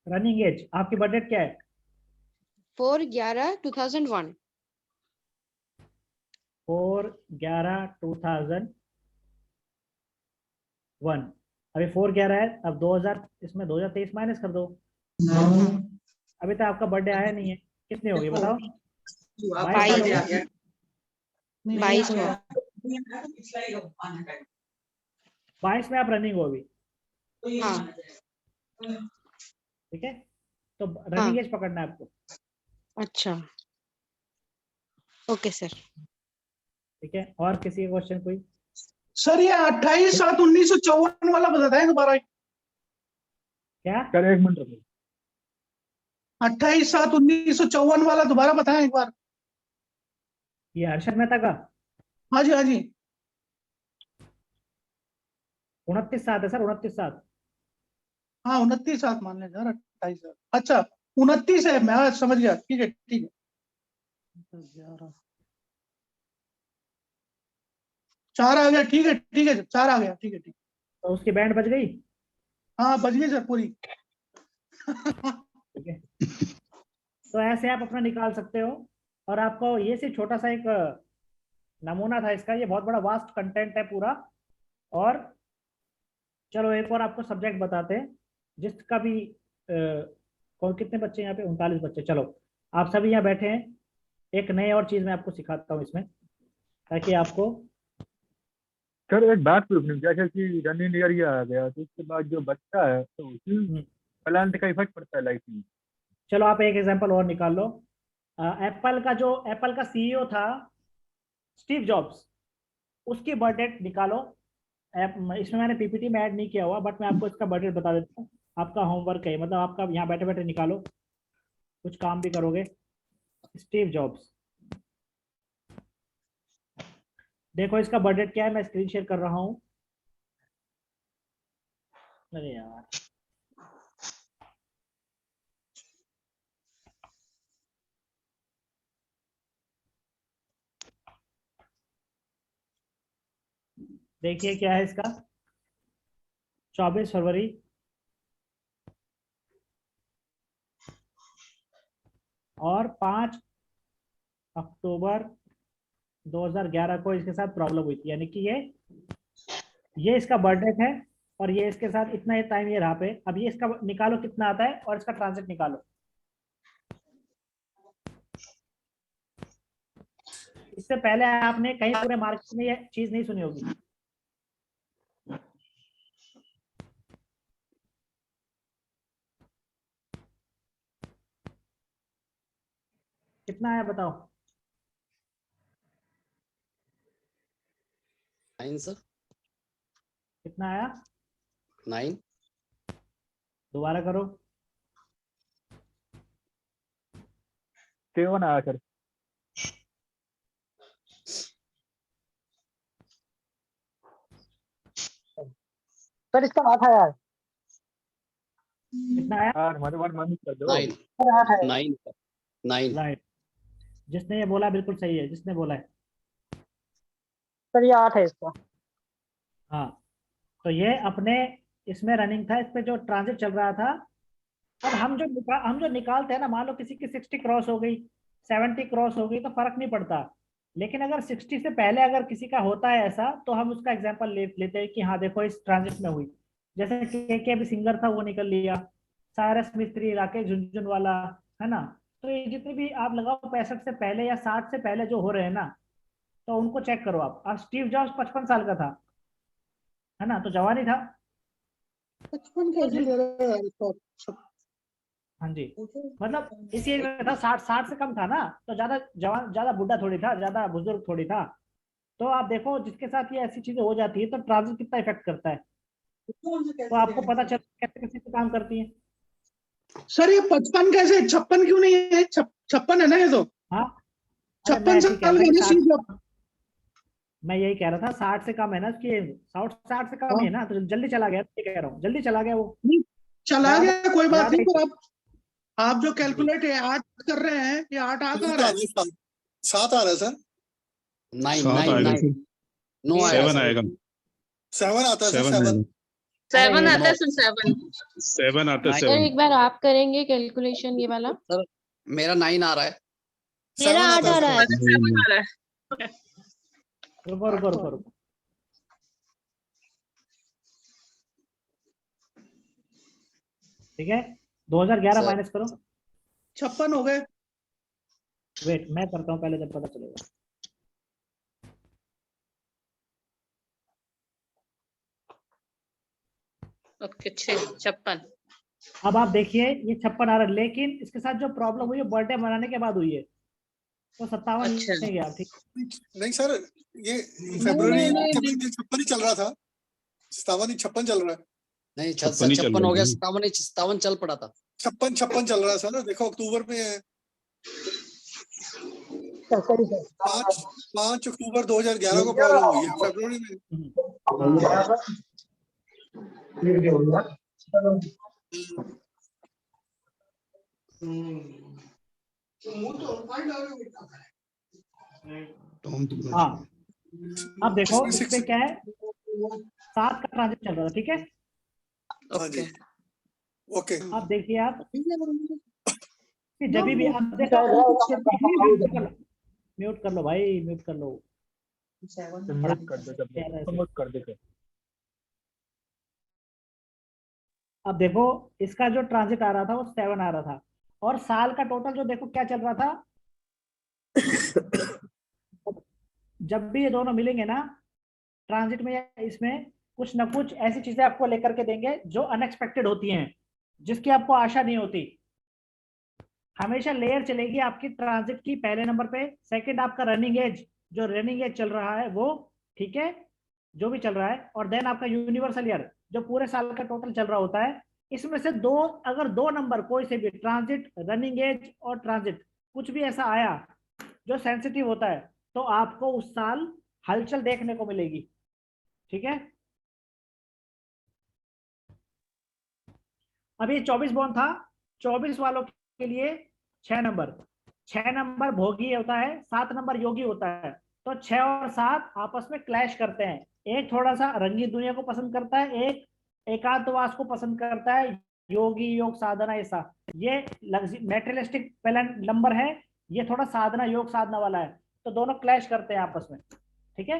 रनिंग एज, आपकी बर्थडे क्या है? 4/11/2001। 4/11/2001। अभी 4/11 है, अब 2000 इसमें 2023 माइनस कर दो। अभी तक आपका बर्थडे आया नहीं है, कितनी होगी बताओ? 22 22 में। 22 में आप रनिंग हो अभी, हाँ ठीक है? तो हाँ। रनिंग एज पकड़ना है आपको, अच्छा, ओके सर। ठीक है? और किसी का क्वेश्चन कोई? सर ये 28/7/1954 वाला बताएं दोबारा। क्या? सर एक मिनट रुको। 28/7/1954 वाला दोबारा बताएं एक बार। ये हर्षद मेहता का हाँ जी, हाँ जी। 29/7 है सर, 29/7। हाँ 29/7 मान लें सर, 28/7। अच्छा 29 है, मैं समझ गया, ठीक है ठीक है। 4 आ गया, ठीक है ठीक है, 4 आ गया, ठीक है ठीक। तो उसकी बैंड बज गई, हाँ बच गई सर पूरी। ठीक है? तो ऐसे आप अपना निकाल सकते हो। और आपको ये सिर्फ छोटा सा एक नमूना था इसका, ये बहुत बड़ा वास्ट कंटेंट है पूरा। और चलो एक और आपको सब्जेक्ट बताते हैं जिसका भी कौन, कितने बच्चे हैं यहाँ पे? 39 बच्चे। चलो आप सभी यहाँ बैठे हैं, एक नए और चीज मैं आपको सिखाता हूँ इसमें, ताकि आपको। सर एक बात पूछनी, जैसे कि रनिंग ईयर ये आ गया तो उसके बाद जो बच्चा है तो उसी प्लांट का इफेक्ट पड़ता है लाइफ में। चलो आप एक एग्जांपल और निकाल लो। एप्पल का सीईओ था स्टीव जॉब्स, उसकी बर्थडे निकालो। इसमें मैंने पीपीटी में ऐड नहीं किया हुआ, बट मैं आपको इसका बर्थडे बता देता हूँ। आपका होमवर्क है, मतलब आपका यहाँ बैठे बैठे निकालो, कुछ काम भी करोगे। स्टीव जॉब्स, देखो इसका बर्थडे क्या है, मैं स्क्रीन शेयर कर रहा हूँ। अरे यार, देखिए क्या है इसका। 24 फरवरी, और 5 अक्टूबर 2011 को इसके साथ प्रॉब्लम हुई थी, यानी कि ये इसका बर्थडे है। और ये इसके साथ इतना ही टाइम ये रहा पे। अब ये इसका निकालो कितना आता है, और इसका ट्रांजिट निकालो। इससे पहले आपने कहीं पूरे मार्केट में ये चीज नहीं सुनी होगी। कितना आया बताओ? 9 सर। कितना आया? 9। दोबारा करो। 7 आया सर। सर इसका 8 आया है। कितना आया? यार हमारे वन माइनस कर दो। 9 सर 8 है। 9। राइट, जिसने ये बोला बिल्कुल सही है, जिसने बोला है। सर ये 8 है इसका। हाँ, तो ये अपने इसमें रनिंग था, इस पे जो ट्रांजिट चल रहा था। अब हम जो निकालते हैं ना, मान लो किसी की 60 क्रॉस हो गई, 70 क्रॉस हो गई, तो फर्क नहीं पड़ता। लेकिन अगर 60 से पहले अगर किसी का होता है ऐसा, तो हम उसका एग्जांपल लेते हैं कि हाँ देखो इस ट्रांजिट में हुई। जैसे के अभी सिंगर था, वो निकल लिया। साइरस मिस्त्री, राकेश झुनझुनवाला, है ना? तो ये जितने भी आप लगाओ 65 से पहले या 60 से पहले जो हो रहे हैं ना, तो उनको चेक करो आप। अब स्टीव जॉब्स 55 साल का था, है ना? तो जवान ही था। 55 कैसे ले रहे हैं इसको? हाँ जी, मतलब इसी एज में था। 60 से कम था ना, तो ज्यादा जवान, ज्यादा बुढ़ा थोड़ी था, ज्यादा बुजुर्ग थोड़ी था। तो आप देखो जिसके साथ ये ऐसी चीजें हो जाती है, तो ट्रांजिट कितना इफेक्ट करता है, तो आपको पता चल कैसे कैसे काम करती है। सर ये 55 कैसे, 56 क्यों नहीं है? 56 है ना ये तो। हाँ अरे मैं 56 ऐसे ही कह साल रहा था का कि ना सीधा। 60, मैं यही कह रहा था 60 से कम है ना उसकी, 60 से कम ही है ना, तो जल्दी चला गया, ये कह रहा हूँ जल्दी चला गया वो। नहीं, चला ज्यादा गया कोई बात ज्यादा नहीं, पर आप जो कैलकुलेट 8 कर रहे हैं, ये 8 आ रहा है। 7 आ रहा है सर। 9 7 9 आएगा 9 सर, 9 आया 7 सर। आएगा, 7 आता है सर, 7 आएगा, 7 अरे आता है सर, 7। 7 आता है, Nine- सर 7। एक बार आप करेंगे कैलकुलेशन ये वाला। सर मेरा 9 आ रहा है। मेरा 8 आ रहा है। 7 आ रहा है। रुको रुको रुको रुको, ठीक है 2011 सर। माइनस करो। 56 हो गए। वेट मैं करता हूँ पहले, जब पता चलेगा। ओके 56। अब आप देखिए ये 56 आ रहा है, लेकिन इसके साथ जो प्रॉब्लम हुई है बर्थडे मनाने के बाद हुई है, तो 57 अच्छा। नहीं गया, ठीक। नहीं सर, ये नहीं, फरवरी नहीं, के नहीं। महीने 56 ही चल रहा था, 57 चल रहा है। नहीं 56 ही चल 56 हो रहा गया, है। 57 चल पड़ा था। 56 चल रहा है सर, देखो अक्टूबर में है, सही सर। 5 अक्टूबर 2011 को प्रॉब्लम हुई है, फरवरी में। हाँ अब देखो इसमें इसमें क्या है, 7 का ट्रांजिट चल रहा था, ठीक है। हाँ जी, ओके। अब देखिए आप कि जब भी आप देखो, म्यूट कर लो भाई, म्यूट कर लो। मत कर दे, जब मत कर दे। अब देखो इसका जो ट्रांजिट आ रहा था वो 7 आ रहा था, और साल का टोटल जो देखो क्या चल रहा था। जब भी ये दोनों मिलेंगे ना ट्रांजिट में या इसमें, कुछ ना कुछ ऐसी चीजें आपको लेकर के देंगे जो अनएक्सपेक्टेड होती हैं, जिसकी आपको आशा नहीं होती। हमेशा लेयर चलेगी आपकी ट्रांजिट की पहले नंबर पे, सेकंड आपका रनिंग एज, जो रनिंग एज चल रहा है वो, ठीक है, जो भी चल रहा है, और देन आपका यूनिवर्सल ईयर जो पूरे साल का टोटल चल रहा होता है। इसमें से दो, अगर दो नंबर कोई से भी ट्रांजिट, रनिंग एज और ट्रांजिट कुछ भी ऐसा आया जो सेंसिटिव होता है, तो आपको उस साल हलचल देखने को मिलेगी, ठीक है। अब ये 24 बॉन्ड था, 24 वालों के लिए 6 नंबर, 6 नंबर भोगी होता है, 7 नंबर योगी होता है। तो 6 और 7 आपस में क्लैश करते हैं, एक थोड़ा सा रंगीन दुनिया को पसंद करता है, एक एकांतवास को पसंद करता है, योगी योग साधना ऐसा। ये मेटेरियलिस्टिक पहला नंबर है, ये थोड़ा साधना योग साधना वाला है, तो दोनों क्लैश करते हैं आपस में, ठीक है।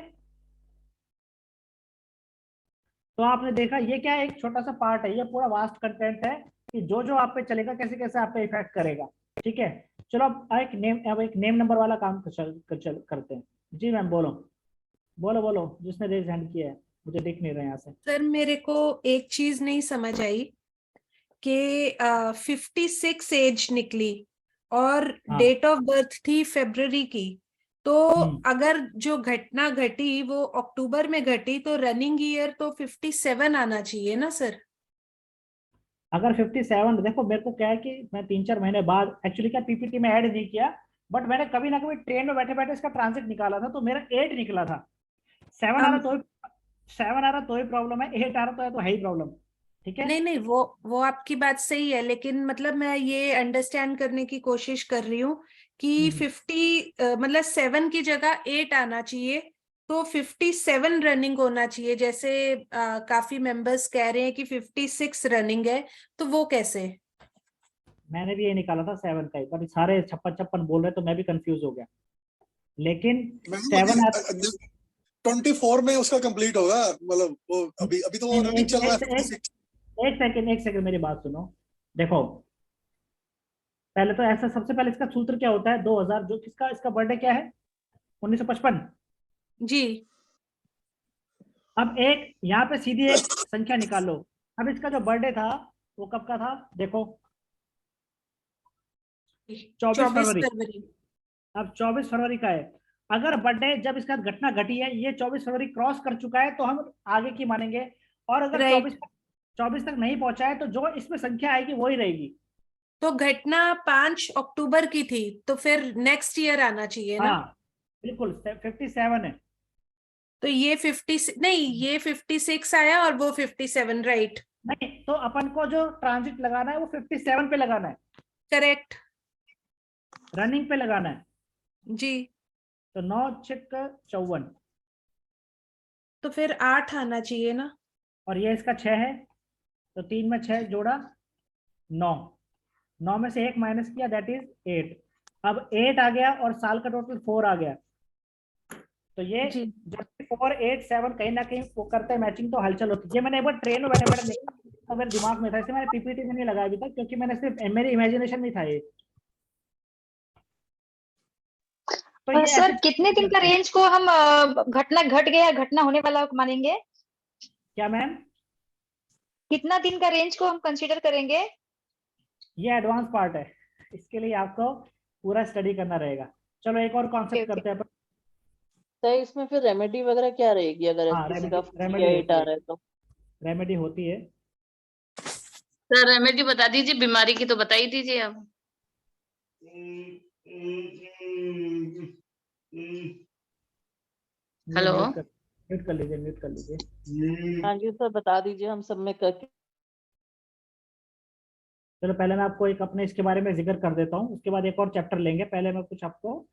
तो आपने देखा ये क्या है, एक छोटा सा पार्ट है, ये पूरा वास्ट कंटेंट है कि जो जो आप पे चलेगा कैसे कैसे आप पे इफेक्ट करेगा, ठीक है। चलो अब एक नेम नंबर वाला काम करते हैं। जी मैम बोलो बोलो बोलो, जिसने रेज हैंड किया है, मुझे दिख नहीं रहा यहाँ से। सर मेरे को एक चीज नहीं समझ आई कि 56 एज निकली और हाँ। डेट ऑफ बर्थ थी फरवरी की, तो अगर जो घटना घटी वो अक्टूबर में घटी तो रनिंग ईयर तो 57 आना चाहिए ना सर। अगर 57, देखो मेरे को क्या है कि मैं 3-4 महीने बाद एक्चुअली क्या पीपीटी में ऐड नहीं किया, बट मैंने कभी ना कभी ट्रेन में बैठे बैठे इसका ट्रांजिट निकाला था, तो मेरा 8 निकला था। 7 आ रहा तो 7 आ रहा तो ही प्रॉब्लम है, 8 आ रहा तो है ही प्रॉब्लम, ठीक है। नहीं नहीं वो आपकी बात सही है, लेकिन मतलब मैं ये अंडरस्टैंड करने की कोशिश कर रही हूँ कि 50 मतलब 7 की जगह 8 आना चाहिए, तो 57 रनिंग होना चाहिए, जैसे काफी मेंबर्स कह रहे हैं कि 56 रनिंग है, तो वो कैसे। मैंने भी ये निकाला था 7 का ही, पर सारे 56 बोल रहे तो मैं भी कंफ्यूज हो गया, लेकिन 7 24 में उसका कंप्लीट होगा, मतलब वो अभी तो वो रनिंग चल रहा है। एक सेकंड मेरी बात सुनो। देखो पहले तो ऐसा, सबसे पहले इसका सूत्र क्या होता है, 2000, जो किसका इसका बर्थडे क्या है, 1955 जी। अब एक यहाँ पे सीधी एक संख्या निकाल लो। अब इसका जो बर्थडे था वो कब का था, देखो 24 फरवरी। अब 24 फरवरी का है, अगर बर्थडे जब इसका घटना घटी है ये 24 फरवरी क्रॉस कर चुका है तो हम आगे की मानेंगे, और अगर 24 तक नहीं पहुंचा है तो जो इसमें संख्या आएगी वही रहेगी। तो घटना 5 अक्टूबर की थी, तो फिर नेक्स्ट ईयर आना चाहिए ना। हाँ बिल्कुल 57 है। तो ये 50 नहीं, ये 56 आया और वो 57, राइट। नहीं तो अपन को जो ट्रांजिट लगाना है वो 57 पे लगाना है, करेक्ट रनिंग पे लगाना है। जी। तो 9 6 54 तो फिर 8 आना चाहिए ना। और ये इसका 6 है, तो 3 में 6 जोड़ा 9, 9 में से 1 माइनस किया दैट इज 8। अब 8 आ गया और साल का टोटल 4 आ गया। तो ये जी जब 4 8 7 कहीं ना कहीं वो करते हैं मैचिंग, तो हलचल होती है। ये मैंने एक बार ट्रेन में बैठे बैठे देखा, तो मेरे दिमाग में था, इससे मैंने पीपीटी में नहीं लगाया अभी तक, क्योंकि मैंने सिर्फ मेरी इमेजिनेशन में था ये। तो ये सर ऐसे कितने दिन का रेंज को हम घटना घट गया घटना होने वाला मानेंगे? क्या मैम? कितना दिन का रेंज को हम कंसीडर करेंगे? ये एडवांस पार्ट है, इसके लिए आपको पूरा स्टडी करना रहेगा। चलो एक और कॉन्सेप्ट ओके। करते हैं अपन। तो इसमें फिर रेमेडी वगैरह क्या रहेगी अगर हाँ किसी का रेमेडी 48 आ रहा है तो? रेमेडी होती है। सर रेमेडी बता दीजिए, बीमारी की तो बता ही दीजिए आप। हेलो म्यूट कर लीजिए, म्यूट कर लीजिए। हाँ जी सर बता दीजिए, हम सब में करके। चलो पहले मैं आपको एक अपने इसके बारे में जिक्र कर देता हूँ, उसके बाद एक और चैप्टर लेंगे। पहले मैं कुछ आपको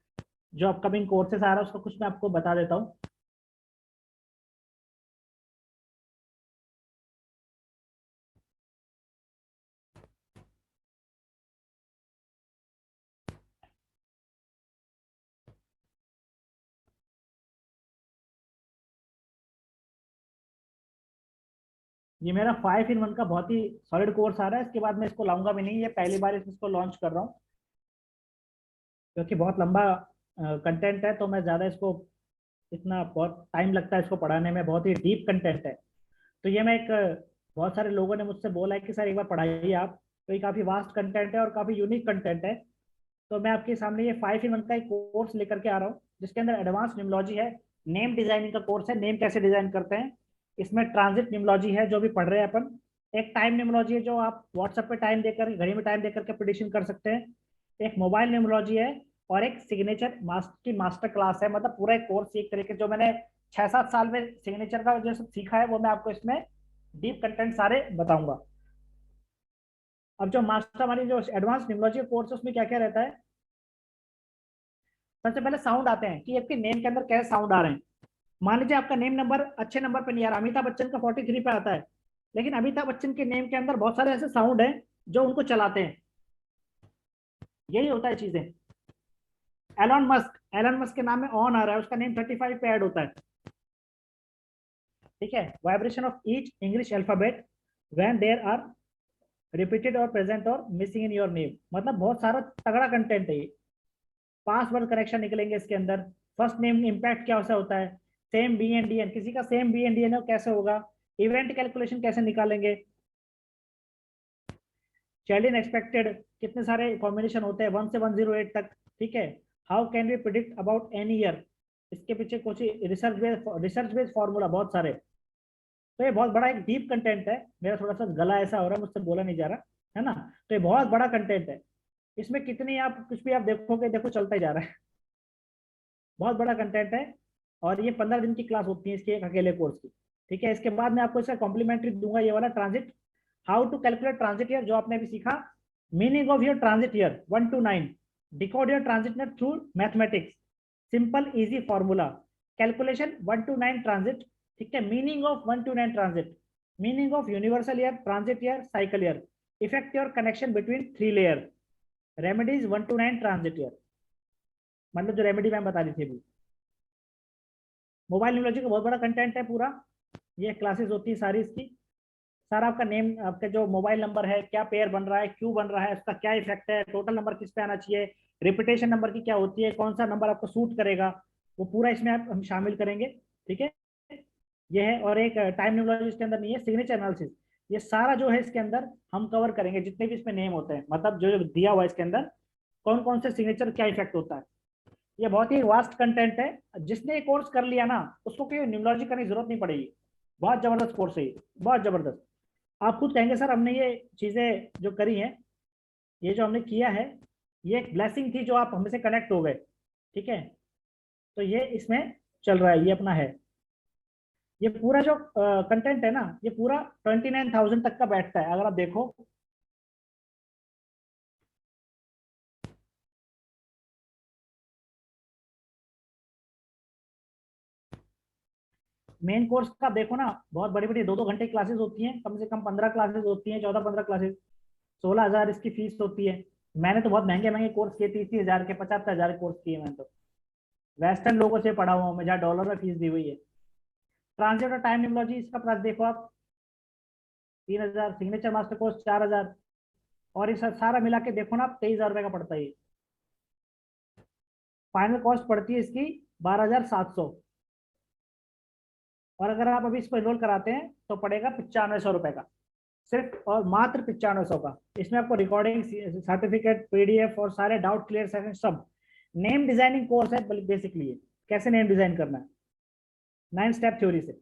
जो अपकमिंग कोर्सेस आ रहा है उसका कुछ मैं आपको बता देता हूँ। ये मेरा 5 in 1 का बहुत ही सॉलिड कोर्स आ रहा है। इसके बाद मैं इसको लाऊंगा भी नहीं, ये पहली बार इसको लॉन्च कर रहा हूँ, क्योंकि बहुत लंबा कंटेंट है, तो मैं ज़्यादा इसको इतना बहुत टाइम लगता है इसको पढ़ाने में, बहुत ही डीप कंटेंट है। तो ये मैं एक बहुत सारे लोगों ने मुझसे बोला है कि सर एक बार पढ़ाइए आप, तो ये काफ़ी वास्ट कंटेंट है और काफ़ी यूनिक कंटेंट है। तो मैं आपके सामने ये 5 in 1 का एक कोर्स लेकर के आ रहा हूँ, जिसके अंदर एडवांस न्यूमोलॉजी है, नेम डिजाइनिंग का कोर्स है, नेम कैसे डिजाइन करते हैं। इसमें ट्रांजिट न्यूमोलॉजी है जो भी पढ़ रहे हैं अपन, एक टाइम न्यूमोलॉजी है जो आप व्हाट्सएप पे टाइम देकर, घड़ी में टाइम देकर के प्रिडिक्शन कर सकते हैं, एक मोबाइल न्यूमोलॉजी है, और एक सिग्नेचर की मास्टर क्लास है। मतलब पूरा एक कोर्स एक तरीके जो मैंने 6-7 साल में सिग्नेचर का जो सब सीखा है वो मैं आपको इसमें डीप कंटेंट सारे बताऊंगा। अब जो मास्टर हमारी जो एडवांस न्यूमोलॉजी कोर्स है उसमें क्या क्या रहता है। सबसे पहले साउंड आते हैं कि आपके नेम के अंदर कैसे साउंड आ रहे हैं। मान लीजिए आपका नेम नंबर अच्छे नंबर पे नहीं आ रहा, अमिताभ बच्चन का 43 पे आता है, लेकिन अमिताभ बच्चन के नेम के अंदर बहुत सारे ऐसे साउंड हैं जो उनको चलाते हैं। यही होता है चीजें। एलन मस्क के नाम में ऑन आ रहा है, उसका नेम 35 पे ऐड होता है। ठीक है, vibration of each English alphabet when there are repeated और प्रेजेंट और मिसिंग इन योर नेम। मतलब बहुत सारा तगड़ा कंटेंट है ये। पासवर्ड करेक्शन निकलेंगे इसके अंदर, फर्स्ट नेम इम्पैक्ट क्या होता है, same B and D N, किसी का same B and D N कैसे होगा, इवेंट कैलकुलेशन कैसे निकालेंगे, चाइल्ड इन एक्सपेक्टेड कितने सारे कॉम्बिनेशन होते हैं 1 से 108 तक। ठीक है, how can we predict about any year, इसके पीछे कुछ रिसर्च बेस्ड फॉर्मूला बहुत सारे। तो ये बहुत बड़ा एक डीप कंटेंट है। मेरा थोड़ा सा गला ऐसा हो रहा है, मुझसे बोला नहीं जा रहा है ना। तो ये बहुत बड़ा कंटेंट है, इसमें कितनी आप कुछ भी आप देखोगे, देखो चलता ही जा रहा है, बहुत बड़ा कंटेंट है। और ये 15 दिन की क्लास होती है इसकी, एक अकेले कोर्स की। ठीक है, इसके बाद मैं आपको इसका कॉम्प्लीमेंट्री दूंगा, ये वाला transit, how to calculate transit year जो आपने अभी सीखा, meaning of your transit year 1 to 9, decode your transit year through mathematics, simple easy formula, calculation 1 to 9 transit. ठीक है, meaning of 1 to 9 transit, meaning of universal year, transit year, cycle year, effect your connection between 3 layer, remedies 1 to 9 transit year. मतलब जो remedy ma'am बता रही थी अभी। Mobile न्यूमोलॉजी का बहुत बड़ा कंटेंट है पूरा, ये क्लासेस होती है सारी इसकी। सारा आपका नेम, आपका जो मोबाइल नंबर है क्या पेयर बन रहा है, क्यों बन रहा है, उसका क्या इफेक्ट है, टोटल नंबर किस पे आना चाहिए, रिपीटेशन नंबर की क्या होती है, कौन सा नंबर आपको सूट करेगा, वो पूरा इसमें आप हम शामिल करेंगे। ठीक है, ये है। और एक टाइम न्यूमोलॉजी इसके अंदर नहीं है, सिग्नेचर एनालिसिस, ये सारा जो है इसके अंदर हम कवर करेंगे, जितने भी इसमें नेम होते हैं, मतलब जो दिया हुआ है इसके अंदर कौन कौन से सिग्नेचर क्या इफेक्ट होता है। ये बहुत ही वास्ट कंटेंट है, जिसने ये कोर्स कर लिया ना उसको कोई न्यूमोलॉजी करने की जरूरत नहीं पड़ेगी। बहुत जबरदस्त कोर्स है ये, बहुत जबरदस्त। आप खुद कहेंगे सर हमने ये चीजें जो करी हैं ये जो हमने किया है ये एक ब्लेसिंग थी जो आप हमसे कनेक्ट हो गए, ठीक है। तो ये इसमें चल रहा है, ये अपना है। ये पूरा जो कंटेंट है ना ये पूरा 29,000 तक का बैठता है अगर आप देखो। मेन कोर्स का देखो ना, बहुत बड़ी बड़ी 2-2 घंटे क्लासेस होती हैं, कम से कम 15 क्लासेस होती हैं, 14-15 क्लासेस, 16,000 इसकी फीस होती है। मैंने तो बहुत महंगे महंगे कोर्स किए, 30,000 के 75,000 कोर्स किए मैंने तो। वेस्टर्न लोगों से पढ़ा हुआ हूँ मैं, जहाँ डॉलर में फीस दी हुई है। ट्रांसलेट और टाइम न्यूमरोलॉजी इसका प्राइस देखो आप 3,000, सिग्नेचर मास्टर कोर्स 4,000, और इस सारा मिला के देखो ना आप 23,000 रुपये का पड़ता है। फाइनल कॉस्ट पड़ती है इसकी 12,700, और अगर आप अभी इसको एनरोल कराते हैं तो पड़ेगा 9500 रुपये का, सिर्फ और मात्र 9500 का। इसमें आपको रिकॉर्डिंग, सर्टिफिकेट, पीडीएफ और सारे डाउट क्लियर सेशन सब। नेम डिजाइनिंग कोर्स है बेसिकली, ये कैसे नेम डिजाइन करना है 9 स्टेप थ्योरी से।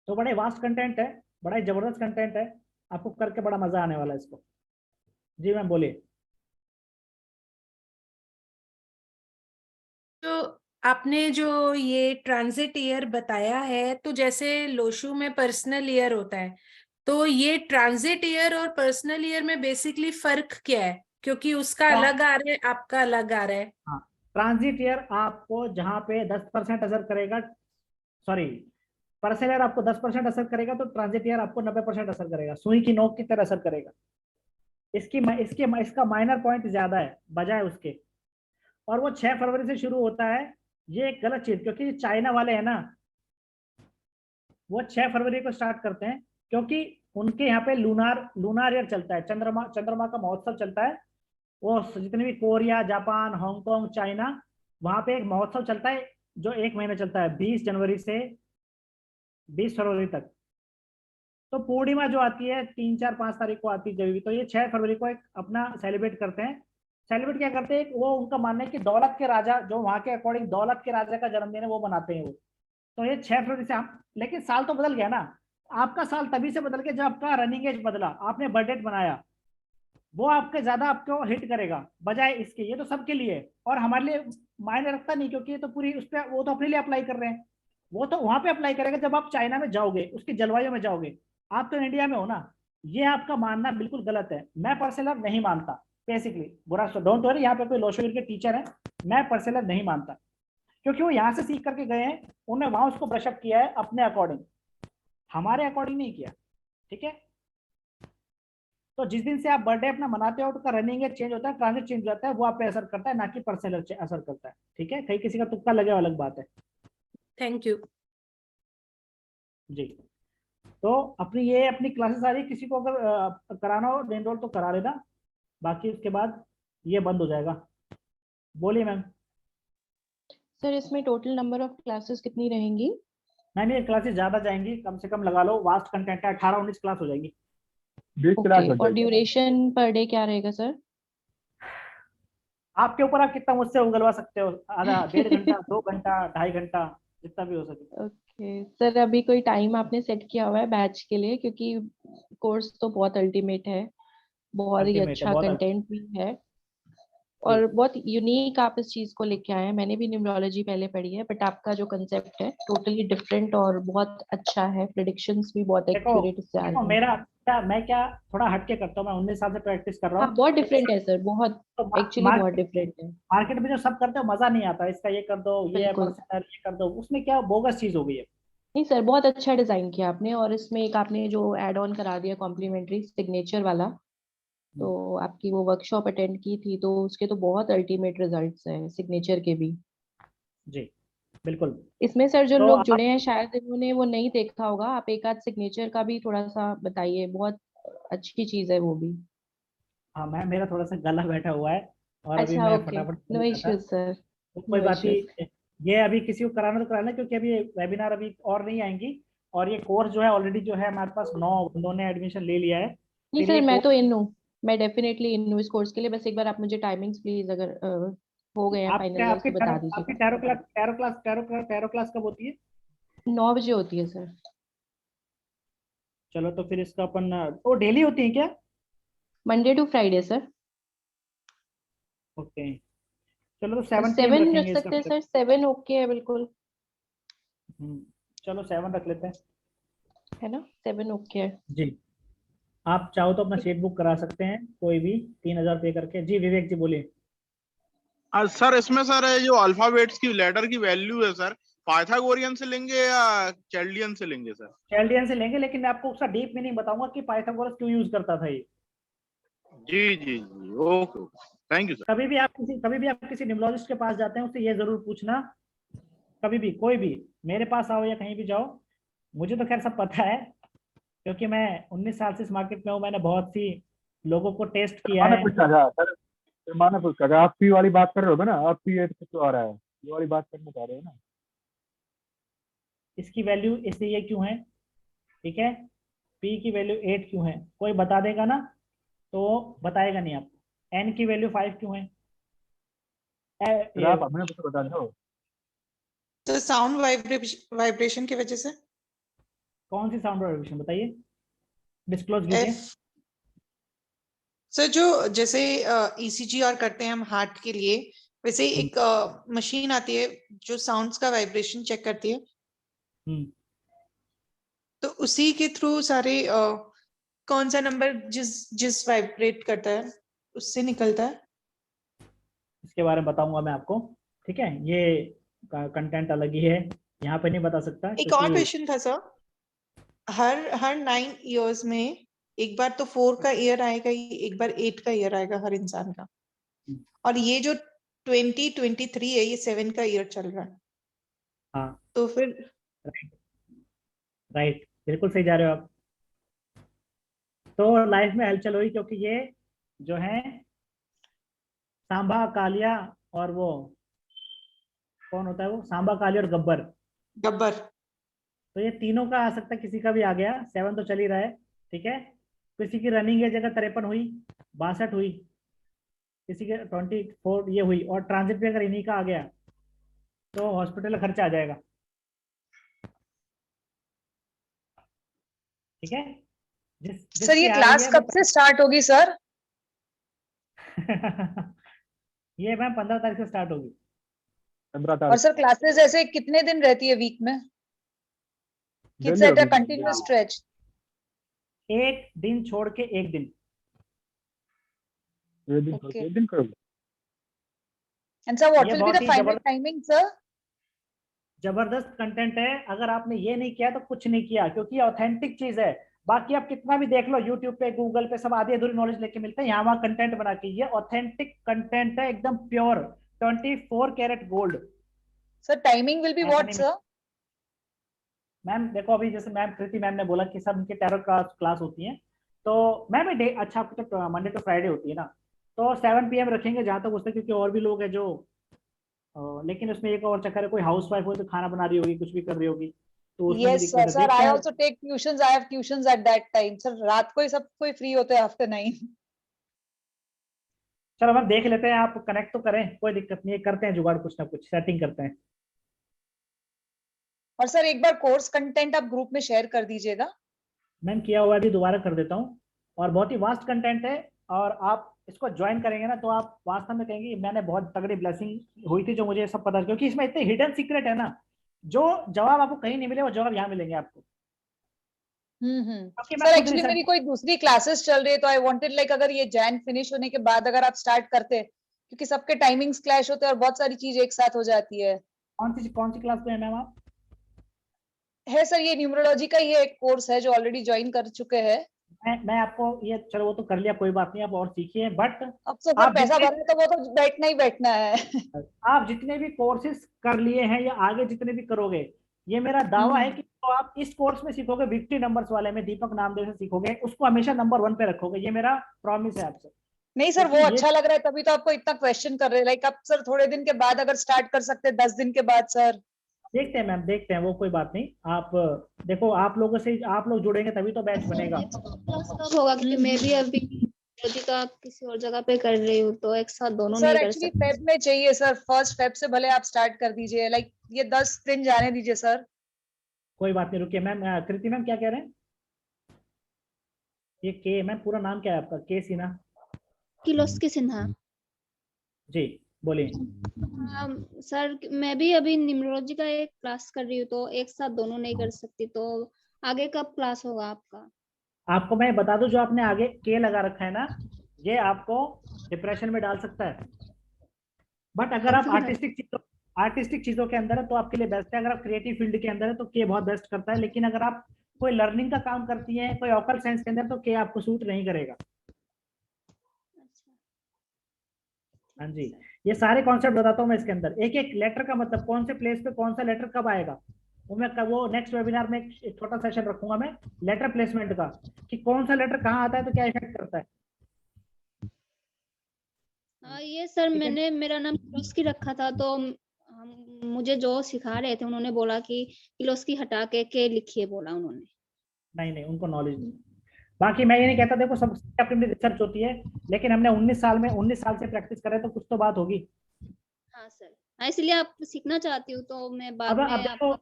तो बड़े वास्ट कंटेंट है, बड़ा ही जबरदस्त कंटेंट है, आपको करके बड़ा मजा आने वाला है इसको। जी मैम बोलिए। तो आपने जो ये ट्रांजिट ईयर बताया है, तो जैसे लोशु में पर्सनल ईयर होता है, तो ये ट्रांजिट ईयर और पर्सनल ईयर में बेसिकली फर्क क्या है? क्योंकि उसका अलग आ रहा है, आपका अलग आ रहा है। हाँ, ट्रांजिट ईयर आपको जहाँ पे 10% असर करेगा, सॉरी, पर्सनल ईयर आपको 10% असर करेगा, तो ट्रांजिट ईयर आपको 90% असर करेगा, सुई की नोक की तरह असर करेगा। इसका माइनर पॉइंट ज्यादा है बजाय उसके, और वो 6 फरवरी से शुरू होता है। ये एक गलत चीज, क्योंकि चाइना वाले हैं ना, वो 6 फरवरी को स्टार्ट करते हैं, क्योंकि उनके यहाँ पे लूनार ईयर चलता है, चंद्रमा का महोत्सव चलता है। वो जितने भी कोरिया, जापान, हांगकांग, चाइना, वहां पे एक महोत्सव चलता है जो 1 महीना चलता है, 20 जनवरी से 20 फरवरी तक। तो पूर्णिमा जो आती है 3, 4, 5 तारीख को आती है जब भी, तो ये 6 फरवरी को एक अपना सेलिब्रेट करते हैं। सेलिब्रेट क्या करते हैं, वो उनका मानना है कि दौलत के राजा, जो वहां के अकॉर्डिंग दौलत के राजा का जन्मदिन है, वो बनाते हैं वो। तो ये 6 फरवरी से हम, लेकिन साल तो बदल गया ना। आपका साल तभी से बदल गया जब आपका रनिंग एज बदला, आपने बर्थडे बनाया, वो आपके ज्यादा आपको हिट करेगा बजाय इसके। ये तो सबके लिए है, और हमारे लिए मायने रखता नहीं, क्योंकि ये तो पूरी उस पर, वो तो अपने लिए अप्लाई कर रहे हैं। वो तो वहां पे अप्लाई करेगा जब आप चाइना में जाओगे, उसकी जलवायु में जाओगे। आप तो इंडिया में हो ना। ये आपका मानना बिल्कुल गलत है, मैं पर्सनल नहीं मानता बेसिकली। बुरा डोंट वरी, यहाँ पे कोई लोशोगिर के टीचर है, मैं पर्सनल नहीं मानता, क्योंकि वो यहाँ से सीख करके गए हैं, उन्होंने वहां उसको ब्रशअप किया है अपने अकॉर्डिंग, हमारे अकॉर्डिंग नहीं किया, ठीक है। तो जिस दिन से आप बर्थडे अपना मनाते हो, उसका रनिंग एज चेंज होता है, ट्रांजिट चेंज होता है, वो आप पे असर करता है, ना कि पर्सनल असर करता है, ठीक है। कहीं किसी का तुक्का लगे अलग बात है। थैंक यू जी। तो अपनी क्लासेस आ रही, किसी को अगर कराना हो एनरोल तो करा लेना, बाकी उसके बाद ये बंद हो जाएगा। बोलिए मैम। सर इसमें टोटल नंबर ऑफ क्लासेस कितनी रहेंगी? मैम ये क्लासेस ज्यादा जाएंगी, कम से कम लगा लो, वास्ट कंटेंट है, 18-19 क्लास हो जाएगी। 20 क्लास हो और जाएगी। ड्यूरेशन पर डे क्या रहेगा सर? आपके ऊपर, आप कितना मुझसे उगलवा सकते हो, आधा, 1.5 घंटा, 2 घंटा, 2.5 घंटा, जितना भी हो सके। ओके सर, अभी कोई टाइम आपने सेट किया हुआ है बैच के लिए? क्योंकि कोर्स तो बहुत अल्टीमेट है, बहुत ही अल्टीमेट है, अच्छा बहुत कंटेंट भी है, और बहुत यूनिक आप इस चीज को लेके आए हैं। मैंने भी न्यूमरोलॉजी पहले पढ़ी है, बट आपका जो कंसेप्ट है टोटली डिफरेंट और बहुत अच्छा है। प्रेडिक्शंस भी बहुत देखो एक्यूरेट इससे आ देखो रही है। मैं क्या थोड़ा हटके करता हूँ, मैं 19 साल से प्रैक्टिस कर रहा हाँ हूँ। बहुत डिफरेंट है सर, बहुत तो एक्चुअली बहुत डिफरेंट है। मार्केट में जो सब करते हो मजा नहीं आता, इसका ये कर दो, ये बिल्कुल। पर्सनल ये कर दो, उसमें क्या बोगस चीज हो गई है। नहीं सर, बहुत अच्छा डिजाइन किया आपने, और इसमें एक आपने जो एड ऑन करा दिया कॉम्प्लीमेंट्री सिग्नेचर वाला, तो आपकी वो वर्कशॉप अटेंड की थी, तो उसके तो बहुत अल्टीमेट रिजल्ट्स हैं सिग्नेचर के भी। जी बिल्कुल। इसमें सर जो तो लोग आप, जुड़े हैं शायद इन्होंने वो नहीं देखा होगा, आप एक आध सिग्नेचर का भी थोड़ा सा बताइए, बहुत अच्छी चीज है वो भी। हाँ मैम, मेरा थोड़ा सा गला बैठा हुआ है, और अभी अच्छा मैं ओके, फटाफट बोल नो रहा था, इश्यूज सर, तो कोई नो बात इश्यूज। नहीं। ये अभी किसी को कराना तो कराना, क्योंकि अभी वेबिनार अभी और नहीं आएंगी, और ये कोर्स जो है ऑलरेडी जो है हमारे पास 9 बंदों ने एडमिशन ले लिया है। नहीं फिर ये सर, मैं कोर्स, तो इन हूँ, मैं डेफिनेटली इन हूँ इस कोर्स के लिए। बस एक बार आप मुझे टाइमिंग्स प्लीज, अगर हो गए हैं आप क्या, फाइनलाइज, तो बता आपकी दीजिएगा। टैरो क्लास कब होती है? 9 बजे होती है सर। चलो तो फिर इसका अपन, वो डेली होती है क्या? Monday to Friday sir. Okay, चलो तो 7 PM 7 रख रखेंगे इसका सकते हैं फिर। सर, 7 ओके है बिल्कुल, चलो 7 रख लेते हैं। है ना, 7 ओके है। जी, आप चाहो तो अपना सीट बुक करा सकते हैं कोई भी 3,000 पे करके। जी विवेक जी बोलिए। सर इसमें सर जो अल्फाबेट्स की लेटर की वैल्यू है सर, पाइथागोरियन से लेंगे या चैल्डियन से लेंगे सर? चैल्डियन से लेंगे, लेकिन मैं आपको उसका डीप मीनिंग बताऊंगा कि पाइथागोरस क्यों यूज करता था ये। जी जी जी, ओके, थैंक यू सर। कभी भी आप किसी न्यूमरोलॉजिस्ट के पास जाते हैं उससे ये जरूर पूछना, कभी भी कोई भी, मेरे पास आओ या कहीं भी जाओ, मुझे तो खैर सब पता है क्योंकि मैं 19 साल से इस मार्केट में हूँ। मैंने बहुत सी लोगों को टेस्ट किया मैंने है। पूछा था सर, मैंने पूछा था, आप पी वाली बात कर रहे हो ना, आप पी 8 क्यों आ रहा है, ये वाली बात करना चाह रहे हो ना? इसकी वैल्यू इसलिए क्यों है, ठीक है, पी की वैल्यू 8 क्यों है, कोई बता देगा ना तो बताएगा नहीं आपको। एन की वैल्यू 5 क्यों है, फिर आप हमें कुछ बता दो। तो साउंड वाइब्रेशन की वजह से। कौन सी साउंड वाइब्रेशन बताइए, डिस्क्लोज कीजिए। सर जो जैसे ईसीजी और करते हैं हम हार्ट के लिए, वैसे ही एक मशीन आती है जो साउंड्स का वाइब्रेशन चेक करती है, तो उसी के थ्रू सारे कौन सा नंबर जिस वाइब्रेट करता है उससे निकलता है। इसके बारे में बताऊंगा मैं आपको, ठीक है, ये कंटेंट अलग ही है, यहाँ पे नहीं बता सकता। एक और क्वेश्चन था सर, हर 9 इयर्स में एक बार तो 4 का ईयर आएगा, एक बार 8 का ईयर आएगा हर इंसान का, और ये जो 2023 है ये 7 का ईयर चल रहा है। हाँ तो फिर राइट, बिल्कुल सही जा रहे हो आप। तो लाइफ में हलचल हुई क्योंकि ये जो है सांबा, कालिया और वो कौन होता है, वो सांबा, कालिया और गब्बर। तो ये तीनों का आ सकता है, किसी का भी आ गया। 7 तो चल ही रहा है, ठीक है। किसी की रनिंग एज अगर 53 हुई, 62 हुई, किसी के 24 ये हुई, और ट्रांजिट भी अगर इन्हीं का आ गया तो हॉस्पिटल का खर्चा आ जाएगा, ठीक है। सर ये क्लास कब से स्टार्ट होगी सर? ये मैम 15 तारीख से स्टार्ट होगी। 15 और तारीख सर क्लासेस ऐसे कितने दिन रहती है वीक में? It's at a continuous stretch? एक दिन छोड़ के एक दिन। एक दिन करोगे? एंड सर व्हाट ये विल बी बहुत द ही फाइनल टाइमिंग सर? जबरदस्त कंटेंट है, अगर आपने ये नहीं किया तो कुछ नहीं किया, क्योंकि ये ऑथेंटिक चीज है। बाकी आप कितना भी देख लो यूट्यूब पे, गूगल पे, सब आधी अधूरी नॉलेज लेके मिलते हैं, यहाँ वहाँ कंटेंट बना के। ये ऑथेंटिक कंटेंट है, एकदम pure 24 carat gold. Sir timing will be what sir? Ma'am देखो, अभी जैसे मैम कृति मैम ने बोला कि सब उनके टैरो क्लास होती है, तो मैम डे अच्छा आपको तो मंडे टू फ्राइडे होती है ना, तो 7 PM रखेंगे जहाँ तक हो सके, क्योंकि और भी लोग हैं जो लेकिन उसमें एक और चक्कर है, कोई हाउस वाइफ हो तो खाना बना रही होगी, कुछ भी कर रही होगी, तो उसमें भी Yes दिक्कत sir, है। sir I also take tuitions. I have tuitions at that time. Sir रात को ही सब कोई फ्री होते हैं after 9. चलो मैम देख लेते हैं, आप कनेक्ट तो करें, कोई दिक्कत नहीं है, करते हैं जुगाड़, कुछ ना कुछ सेटिंग करते हैं। और सर एक बार कोर्स कंटेंट आप ग्रुप में शेयर कर दीजिएगा। मैम किया हुआ अभी दोबारा कर देता हूँ, और बहुत ही वास्ट कंटेंट है, और आप इसको ज्वाइन करेंगे ना तो आप वास्तव में कहेंगे मैंने बहुत तगड़ी ब्लेसिंग हुई थी जो मुझे सब पता, क्योंकि इसमें इतने हिडन सीक्रेट है ना, जो जवाब आपको कहीं नहीं मिले वो जवाब यहाँ मिलेंगे आपको। सर एक्चुअली मेरी कोई दूसरी क्लासेस चल रही है, तो आई वांटेड लाइक अगर ये जैन फिनिश होने के बाद अगर आप स्टार्ट करते, क्योंकि सबके टाइमिंग्स क्लैश होते हैं और बहुत सारी चीज एक साथ हो जाती है। कौन सी क्लास पे है मैम आप? है सर ये न्यूमरोलॉजी का ही एक कोर्स है जो ऑलरेडी ज्वाइन कर चुके हैं। मैं आपको ये, चलो वो तो कर लिया, कोई बात नहीं, आप और सीखिए, बट अब तो सर पैसा भरना तो वो तो बैठना ही बैठना है। आप जितने भी कोर्सेज कर लिए हैं या आगे जितने भी करोगे, ये मेरा दावा है कि तो आप इस कोर्स में सीखोगे, विक्ट्री नंबर्स वाले में दीपक नामदेव से सीखोगे, उसको हमेशा नंबर 1 पे रखोगे, ये मेरा प्रॉमिस है आपसे। नहीं सर वो अच्छा लग रहा है, तभी तो आपको इतना क्वेश्चन कर रहे हैं। लाइक आप सर थोड़े दिन के बाद अगर स्टार्ट कर सकते हैं, 10 दिन के बाद सर। देखते हैं मैम, देखते हैं, वो कोई बात नहीं। आप देखो, आप लोगों से आप लोग जुड़ेंगे तभी तो बैच बनेगा। कब होगा, क्योंकि मैं भी अभी का किसी और जगह पे कर रही हूँ, तो एक साथ दोनों सर नहीं कर एक्चुअली सकते। फेब में चाहिए सर, 1 फेब से भले आप स्टार्ट कर दीजिए, लाइक ये 10 दिन जाने दीजिए सर। कोई बात नहीं, रुकिए मैम। कृति मैम क्या कह रहे हैं? ये के मैम पूरा नाम क्या है आपका? के सिन्हा? किलोस्की सिन्हा। जी बोलिए। सर मैं भी अभी न्यूमरोलॉजी का एक क्लास कर रही हूँ, तो एक साथ दोनों नहीं कर सकती, तो आगे कब क्लास होगा आपका? आपको मैं बता दूं, जो आपने आगे के लगा रखा है ना, ये आपको डिप्रेशन में डाल सकता है। बट अगर आप आर्टिस्टिक चीजों के अंदर है तो आपके लिए बेस्ट है। अगर आप क्रिएटिव फील्ड के अंदर है तो के बहुत बेस्ट करता है। लेकिन अगर आप कोई लर्निंग का काम करती है, कोई ऑकल साइंस के अंदर, तो के आपको सूट नहीं करेगा। हाँ जी, ये सारे कॉन्सेप्ट बताता हूँ मैं इसके अंदर। एक एक लेटर का मतलब, कौन से प्लेस पे कौन सा लेटर कब आएगा, वो नेक्स्ट वेबिनार में एक छोटा सेशन रखूंगा मैं लेटर प्लेसमेंट का, कि कौन सा लेटर कहाँ आता है तो क्या इफेक्ट करता है। ये सर मैंने मेरा नाम किलोस्की रखा था, तो मुझे जो सिखा रहे थे उन्होंने बोला कि किलोस्की हटा के लिखिए, बोला उन्होंने। नहीं, उनको नॉलेज नहीं। बाकी मैं ये नहीं कहता, देखो सब अपनी रिसर्च होती है, लेकिन हमने 19 साल से प्रैक्टिस करे तो कुछ तो बात होगी। हाँ सर, इसलिए आप सीखना चाहती हूँ, तो मैं बाद अब में देखो,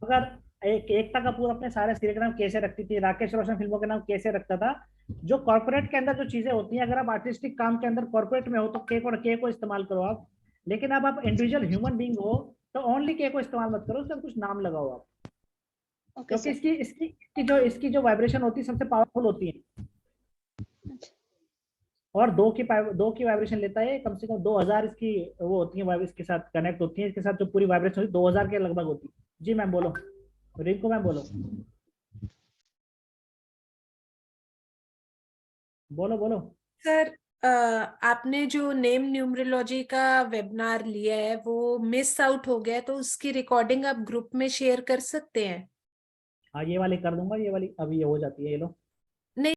अगर एकता कपूर अपने सारे सीरियल का नाम कैसे रखती थी, राकेश रोशन फिल्मों के नाम कैसे रखता था, जो कॉर्पोरेट के अंदर जो चीजें होती हैं, अगर आप आर्टिस्टिक काम के अंदर कॉर्पोरेट में हो तो के को इस्तेमाल करो आप। लेकिन अब आप इंडिविजुअल ह्यूमन बीइंग हो तो ओनली के को इस्तेमाल मत करो, उसका कुछ नाम लगाओ आप। क्योंकि इसकी जो वाइब्रेशन होती है सबसे पावरफुल होती है, और दो की वाइब्रेशन लेता है कम से कम 2000 इसकी वो होती है, इसके साथ कनेक्ट होती है, इसके साथ जो पूरी वाइब्रेशन होती है 2000 के लगभग होती है। जी मैम बोलो, रिंकू मैम बोलो, बोलो। सर आपने जो नेम न्यूमरोलॉजी का वेबिनार लिया है वो मिस आउट हो गया, तो उसकी रिकॉर्डिंग आप ग्रुप में शेयर कर सकते हैं? हाँ ये वाली कर दूंगा, ये वाली अभी ये हो जाती है, ये लो।